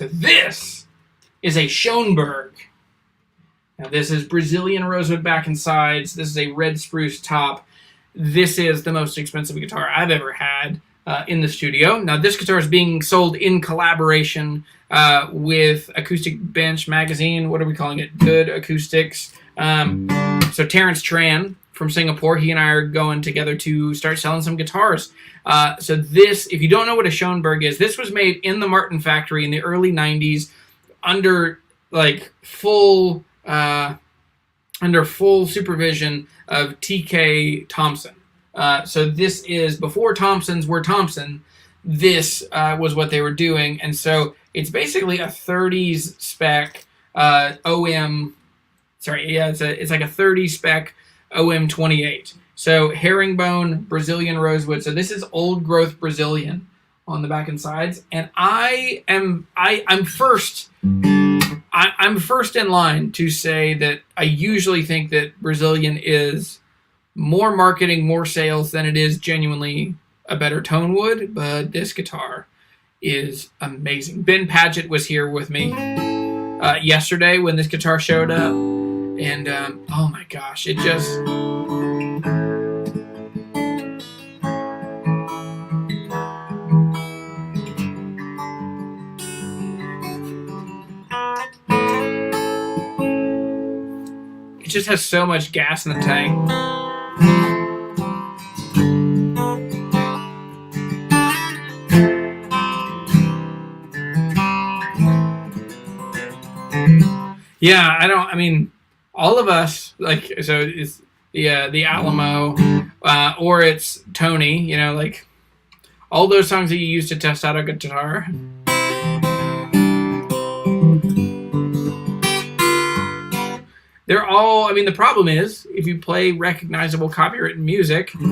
So this is a Schoenberg. Now this is Brazilian rosewood back and sides. This is a red spruce top. This is the most expensive guitar I've ever had in the studio. Now this guitar is being sold in collaboration with Acoustic Bench magazine. What are we calling it? Good Acoustics. So Terrence Tran from Singapore, he and I are going together to start selling some guitars. So this, if you don't know what a Schoenberg is, this was made in the Martin factory in the early 90s under full supervision of T.K. Thompson. So this is before Thompsons were Thompson. This was what they were doing, and so it's basically a 30s spec OM. Sorry, yeah, it's like a 30 spec OM 28. So herringbone, Brazilian rosewood. So this is old growth Brazilian on the back and sides. And I'm first in line to say that I usually think that Brazilian is more marketing, more sales than it is genuinely a better tone wood. But this guitar is amazing. Ben Padgett was here with me yesterday when this guitar showed up. And oh my gosh, it just... It just has so much gas in the tank. Yeah, I mean, all of us, so it's the Alamo, or it's Tony, all those songs that you use to test out a guitar. They're all, the problem is, if you play recognizable copywritten music, the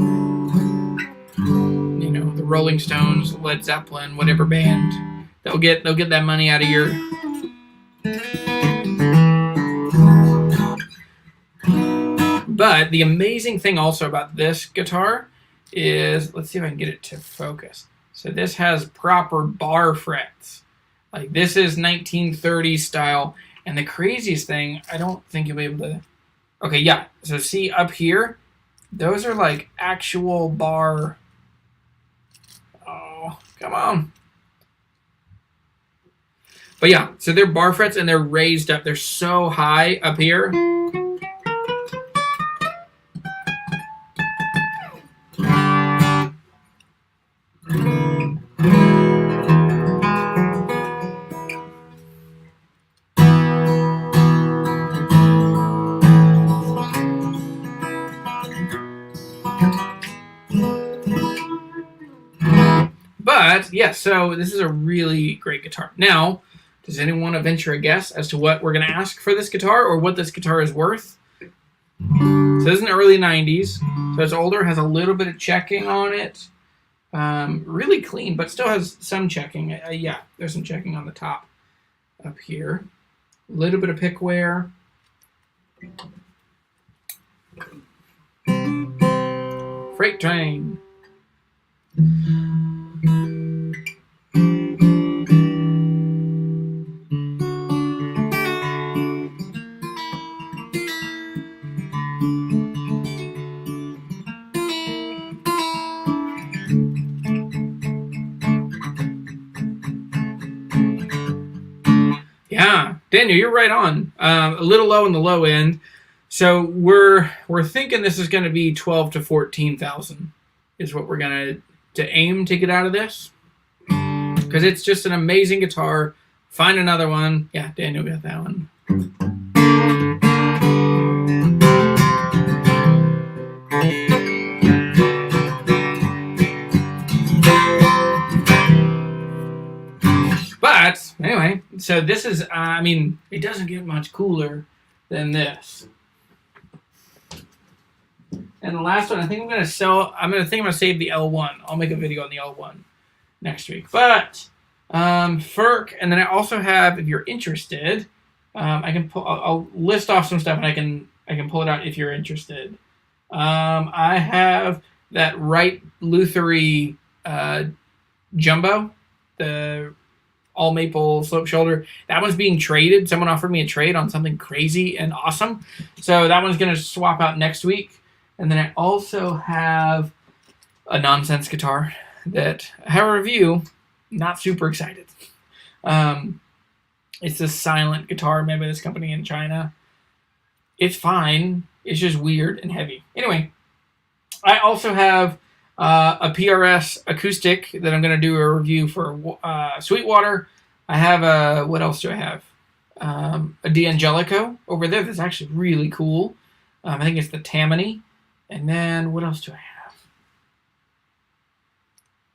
Rolling Stones, Led Zeppelin, whatever band, they'll get that money out of your... But the amazing thing also about this guitar is, let's see if I can get it to focus. So this has proper bar frets. Like, this is 1930s style. And the craziest thing, I don't think you'll be able to... Okay, yeah. So see up here? Those are like actual bar... Oh, come on. But yeah, so they're bar frets and they're raised up. They're so high up here. But, yeah, so this is a really great guitar. Now, does anyone want to venture a guess as to what we're going to ask for this guitar or what this guitar is worth? So this is in the early 90s. So it's older, has a little bit of checking on it. Really clean, but still has some checking. Yeah, there's some checking on the top up here. A little bit of pick wear. Freight train. Yeah, Daniel, you're right on. A little low in the low end. So we're thinking this is going to be 12 to 14,000 is what we're going to aim to get out of this. Because it's just an amazing guitar. Find another one. Yeah, Daniel got that one. But anyway, so this is, I mean, it doesn't get much cooler than this. And the last one, I think I'm going to sell, I'm going to save the L1. I'll make a video on the L1 next week. But, Ferk, and then I also have, if you're interested, I can pull, I'll list off some stuff and I can pull it out if you're interested. I have that Wright Luthery Jumbo, the all maple slope shoulder. That one's being traded. Someone offered me a trade on something crazy and awesome. So that one's going to swap out next week. And then I also have a nonsense guitar that I have a review. Not super excited. It's this silent guitar made by this company in China. It's fine. It's just weird and heavy. Anyway, I also have a PRS acoustic that I'm going to do a review for Sweetwater. I have a, what else do I have? A D'Angelico over there that's actually really cool. I think it's the Tammany. And then what else do I have?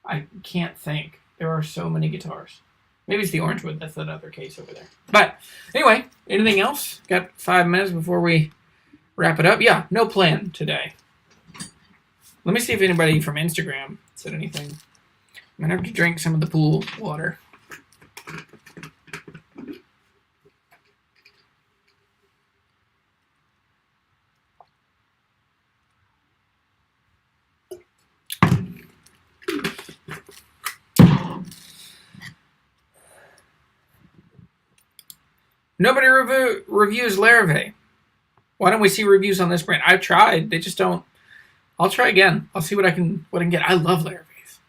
I can't think. There are so many guitars. Maybe it's the Orangewood. That's that other case over there. But anyway, anything else? Got 5 minutes before we wrap it up. Yeah, no plan today. Let me see if anybody from Instagram said anything. I'm going to have to drink some of the pool water. Nobody reviews Larrivee. Why don't we see reviews on this brand? I've tried. They just don't. I'll try again. I'll see what I can get. I love Larrivees.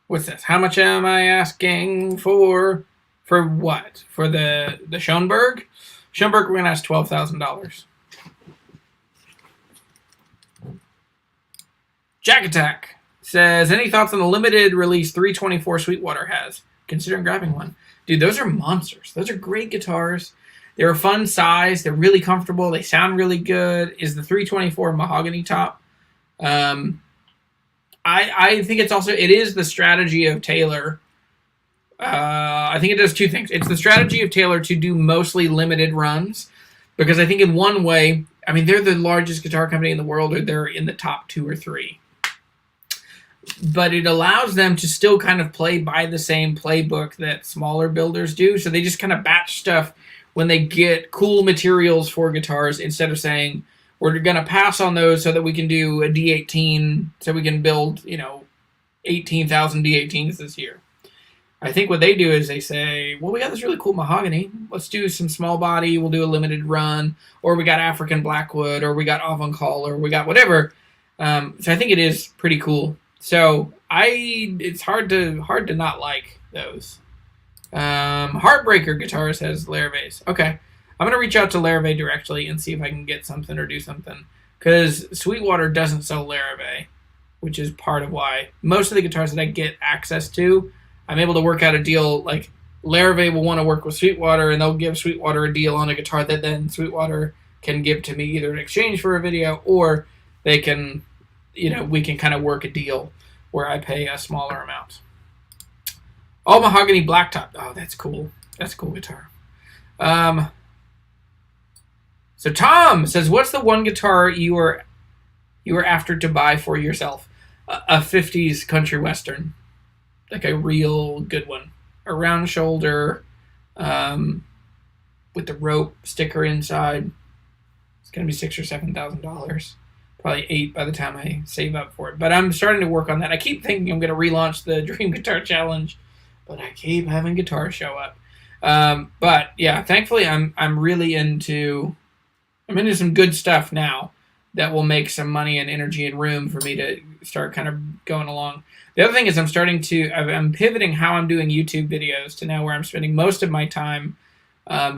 What's this? How much am I asking for what? For the Schoenberg? Schoenberg, we're gonna ask $12,000. Jack Attack says, any thoughts on the limited release 324 Sweetwater has? Considering grabbing one. Dude, those are monsters. Those are great guitars. They're a fun size. They're really comfortable. They sound really good. Is the 324 mahogany top? I think it's also, it is the strategy of Taylor. I think it does two things. It's the strategy of Taylor to do mostly limited runs. Because I think in one way, I mean, they're the largest guitar company in the world, or they're in the top 2 or 3. But it allows them to still kind of play by the same playbook that smaller builders do. So they just kind of batch stuff when they get cool materials for guitars instead of saying, we're going to pass on those so that we can do a D18, so we can build, 18,000 D18s this year. I think what they do is they say, well, we got this really cool mahogany. Let's do some small body. We'll do a limited run. Or we got African Blackwood. Or we got Avant-Call. Or we got whatever. So I think it is pretty cool. So it's hard to not like those. Heartbreaker Guitar says Larrivee. Okay. I'm going to reach out to Larrivee directly and see if I can get something or do something. Because Sweetwater doesn't sell Larrivee, which is part of why most of the guitars that I get access to, I'm able to work out a deal. Like Larrivee will want to work with Sweetwater, and they'll give Sweetwater a deal on a guitar that then Sweetwater can give to me either in exchange for a video, or they can, we can kind of work a deal where I pay a smaller amount. All mahogany blacktop. Oh, that's cool. That's a cool guitar. So Tom says, what's the one guitar you were after to buy for yourself? A 50s country western. Like a real good one. A round shoulder, with the rope sticker inside. It's going to be $6,000 or $7,000. Probably $8,000 by the time I save up for it. But I'm starting to work on that. I keep thinking I'm going to relaunch the Dream Guitar Challenge, but I keep having guitars show up. But yeah, thankfully I'm really into some good stuff now that will make some money and energy and room for me to start kind of going along. The other thing is I'm pivoting how I'm doing YouTube videos to now where I'm spending most of my time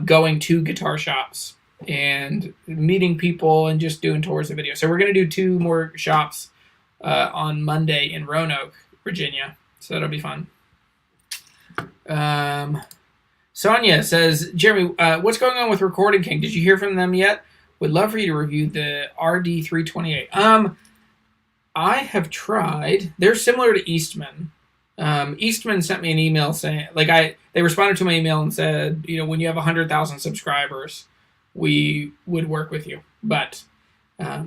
going to guitar shops and meeting people and just doing tours of video. So we're going to do 2 more shops on Monday in Roanoke, Virginia. So that'll be fun. Sonia says, Jeremy, what's going on with Recording King? Did you hear from them yet? Would love for you to review the RD328. I have tried. They're similar to Eastman. Eastman sent me an email saying, they responded to my email and said, when you have 100,000 subscribers, we would work with you. But,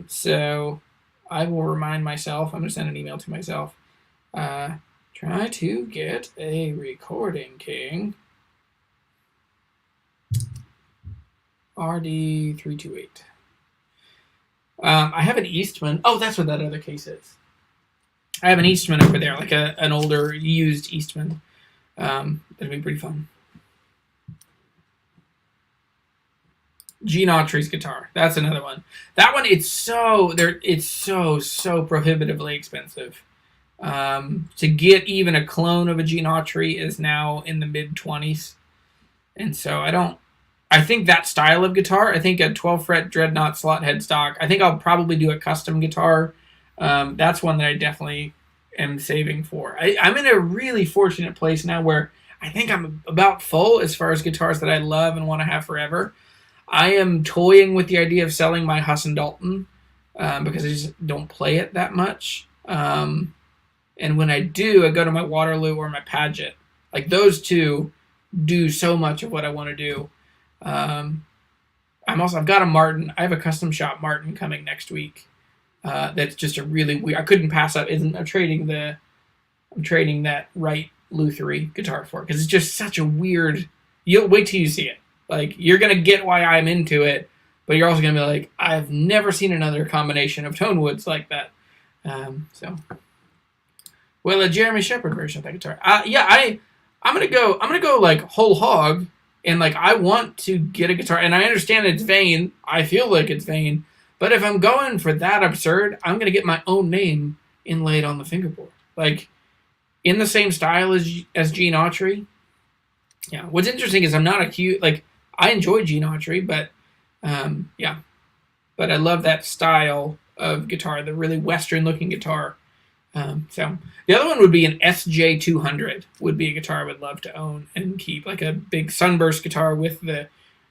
so I will remind myself, I'm going to send an email to myself, try to get a Recording King RD328. I have an Eastman. Oh, that's what that other case is. I have an Eastman over there, like an older used Eastman. That'd be pretty fun. Gene Autry's guitar. That's another one. That one, it's so prohibitively expensive. To get even a clone of a Gene Autry is now in the mid-20s. And so I think that style of guitar, I think a 12-fret Dreadnought slot headstock, I think I'll probably do a custom guitar. That's one that I definitely am saving for. I'm in a really fortunate place now where I think I'm about full as far as guitars that I love and want to have forever. I am toying with the idea of selling my Husson Dalton because I just don't play it that much. And when I do, I go to my Waterloo or my Paget. Like those two do so much of what I want to do. I've got a Martin. I have a custom shop Martin coming next week. That's just a really weird. I couldn't pass up. I'm trading that Wright Lutherie guitar for it because it's just such a weird. You'll wait till you see it. Like you're gonna get why I'm into it, but you're also gonna be like, I've never seen another combination of tone woods like that. Well, a Jeremy Shepherd version of that guitar. I'm gonna go like whole hog. And, I want to get a guitar. And I understand it's vain. I feel like it's vain. But if I'm going for that absurd, I'm going to get my own name inlaid on the fingerboard. In the same style as Gene Autry. Yeah. What's interesting is I'm not a huge... I enjoy Gene Autry, but... yeah. But I love that style of guitar. The really Western-looking guitar. So the other one would be an SJ200 would be a guitar I would love to own and keep, like a big Sunburst guitar with the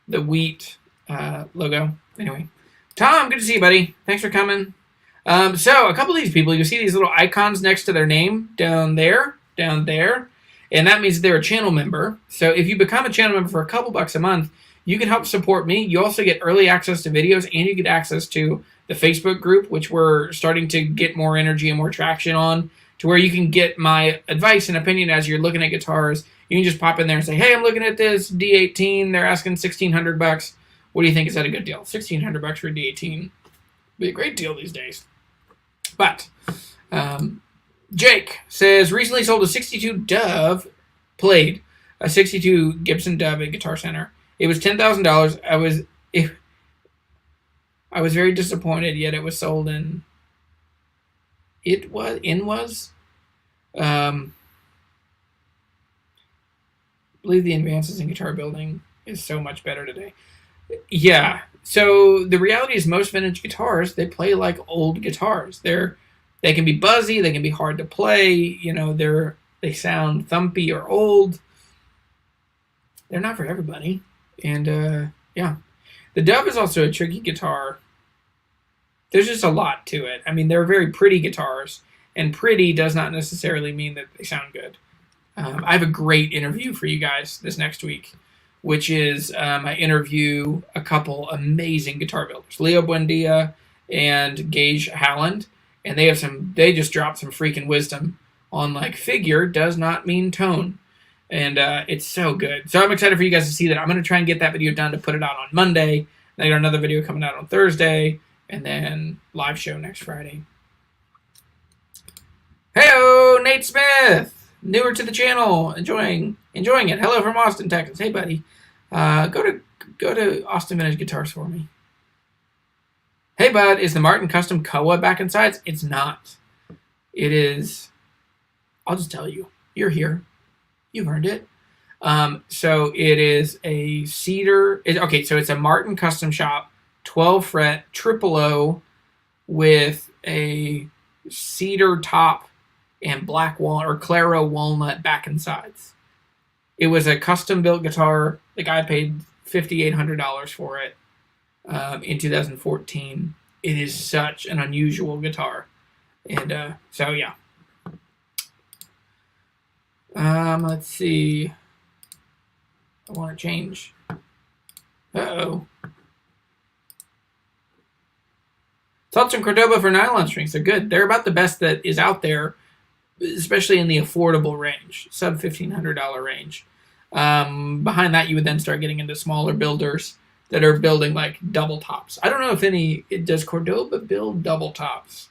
Wheat logo. Anyway, Tom, good to see you, buddy. Thanks for coming. So a couple of these people, you see these little icons next to their name down there, and that means they're a channel member. So if you become a channel member for a couple bucks a month, you can help support me. You also get early access to videos, and you get access to the Facebook group, which we're starting to get more energy and more traction on, to where you can get my advice and opinion as you're looking at guitars. You can just pop in there and say, hey, I'm looking at this D18. They're asking $1,600. What do you think? Is that a good deal? $1,600 for a D18 would be a great deal these days. But Jake says, recently sold a 62 Dove, played a 62 Gibson Dove at Guitar Center. It was $10,000. I was very disappointed, yet it was sold in... I believe the advances in guitar building is so much better today. Yeah. So the reality is most vintage guitars, they play like old guitars. They can be buzzy, they can be hard to play, you know, they sound thumpy or old. They're not for everybody. And yeah. The Dove is also a tricky guitar. There's just a lot to it. I mean, they're very pretty guitars, and pretty does not necessarily mean that they sound good. I have a great interview for you guys this next week, which is I interview a couple amazing guitar builders, Leo Buendia and Gage Howland, and they just dropped some freaking wisdom on like figure does not mean tone, and it's so good. So I'm excited for you guys to see that. I'm going to try and get that video done to put it out on Monday. I got another video coming out on Thursday, and then live show next Friday. Hey-o, Nate Smith! Newer to the channel, enjoying it. Hello from Austin, Texas. Hey, buddy. Go to Austin Vintage Guitars for me. Hey, bud. Is the Martin Custom Koa back in sides? It's not. It is. I'll just tell you. You're here. You've earned it. So it is a cedar. Okay, so it's a Martin Custom Shop, 12 fret, triple O, with a cedar top and black walnut or Claro walnut back and sides. It was a custom built guitar. The guy paid $5,800 for it in 2014. It is such an unusual guitar, and so yeah. Let's see. I want to change. Uh-oh. Thoughts on Cordoba for nylon strings? They're good. They're about the best that is out there, especially in the affordable range, sub $1,500 range. Behind that, you would then start getting into smaller builders that are building like double tops. I don't know if does Cordoba build double tops?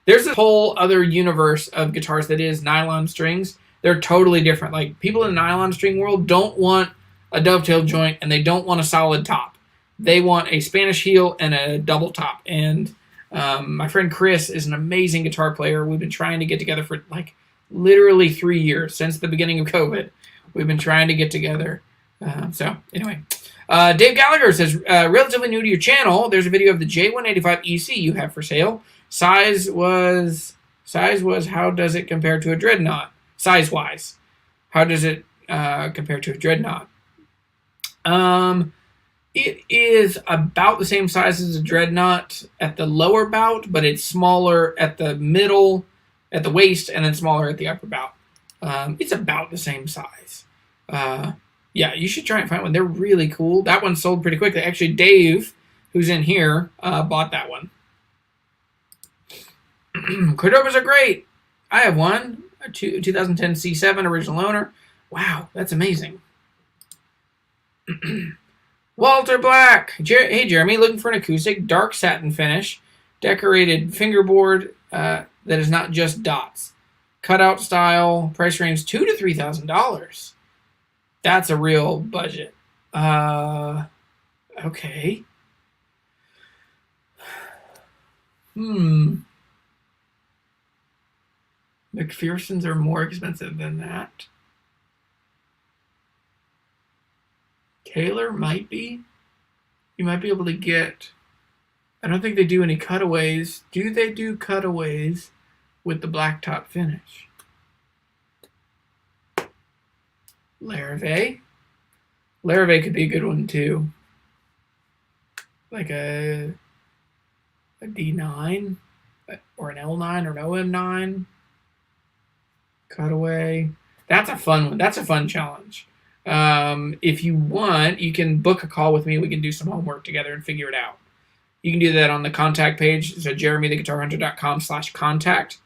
There's a whole other universe of guitars that is nylon strings. They're totally different. Like, people in the nylon string world don't want a dovetail joint and they don't want a solid top. They want a Spanish heel and a double top. And my friend Chris is an amazing guitar player. We've been trying to get together for like literally 3 years, since the beginning of COVID. We've been trying to get together. So anyway, Dave Gallagher says, relatively new to your channel, there's a video of the J185 EC you have for sale. Size was how does it compare to a Dreadnought? Size-wise, how does it compare to a Dreadnought? It is about the same size as a Dreadnought at the lower bout, but it's smaller at the middle, at the waist, and then smaller at the upper bout. It's about the same size. Yeah, you should try and find one. They're really cool. That one sold pretty quickly. Actually, Dave, who's in here, bought that one. Cordobas are great. I have one, a 2010 C7 original owner. Wow, that's amazing. Walter Black. Hey, Jeremy, looking for an acoustic, dark satin finish, decorated fingerboard that is not just dots. Cutout style, price range $2,000 to $3,000. That's a real budget. Okay. McPherson's are more expensive than that. Taylor might be. You might be able to get... I don't think they do any cutaways. Do they do cutaways with the blacktop finish? Larrivee. Larrivee could be a good one too. Like a D9 or an L9 or an OM9. Cutaway. That's a fun one. That's a fun challenge. If you want, you can book a call with me. We can do some homework together and figure it out. You can do that on the contact page. So jeremytheguitarhunter.com/contact.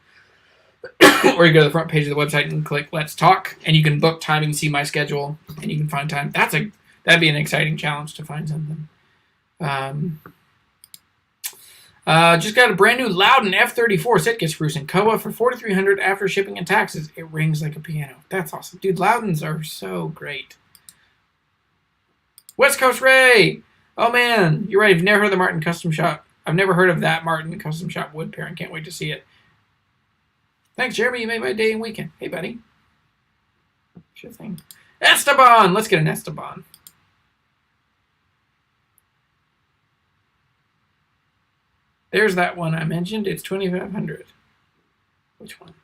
Or you go to the front page of the website and click Let's Talk, and you can book time and see my schedule, and you can find time. That'd be an exciting challenge to find something. Just got a brand new Loudon F34 set kit spruce in Koa for $4,300 after shipping and taxes. It rings like a piano. That's awesome. Dude, Loudons are so great. West Coast Ray! Oh man, you're right. I've never heard of the Martin Custom Shop. I've never heard of that Martin Custom Shop wood pairing. Can't wait to see it. Thanks, Jeremy. You made my day and weekend. Hey, buddy. Sure thing. Esteban! Let's get an Esteban. There's that one I mentioned. It's $2,500. Which one?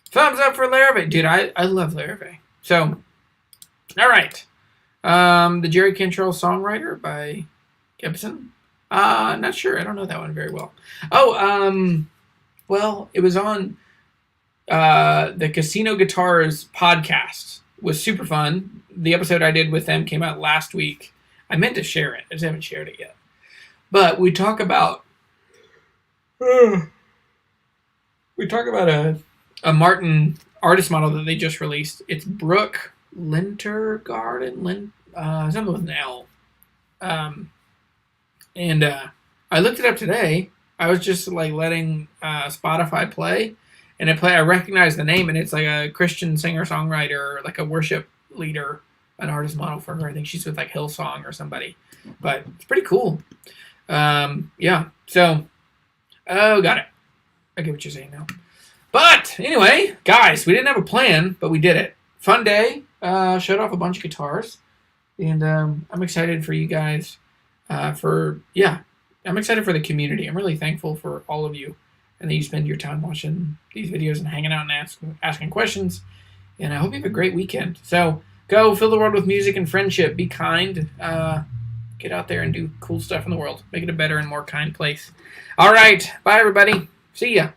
Thumbs up for Larrivee. Dude, I love Larrivee. So, all right. The Jerry Cantrell Songwriter by Gibson. Not sure. I don't know that one very well. Oh, well, it was on the Casino Guitars podcast. It was super fun. The episode I did with them came out last week. I meant to share it. I just haven't shared it yet. But we talk about a Martin Artist model that they just released. It's Brooke Lintergarden, something with an L. And I looked it up today. I was just like letting Spotify play, and I recognized the name, and it's like a Christian singer-songwriter, like a worship leader, an artist model for her. I think she's with like Hillsong or somebody, but it's pretty cool. Yeah. So, got it. I get what you're saying now. But anyway, guys, we didn't have a plan, but we did it. Fun day. Showed off a bunch of guitars, and I'm excited for you guys. I'm excited for the community. I'm really thankful for all of you, and that you spend your time watching these videos and hanging out and asking questions. And I hope you have a great weekend. So go fill the world with music and friendship. Be kind. Get out there and do cool stuff in the world. Make it a better and more kind place. All right. Bye, everybody. See ya.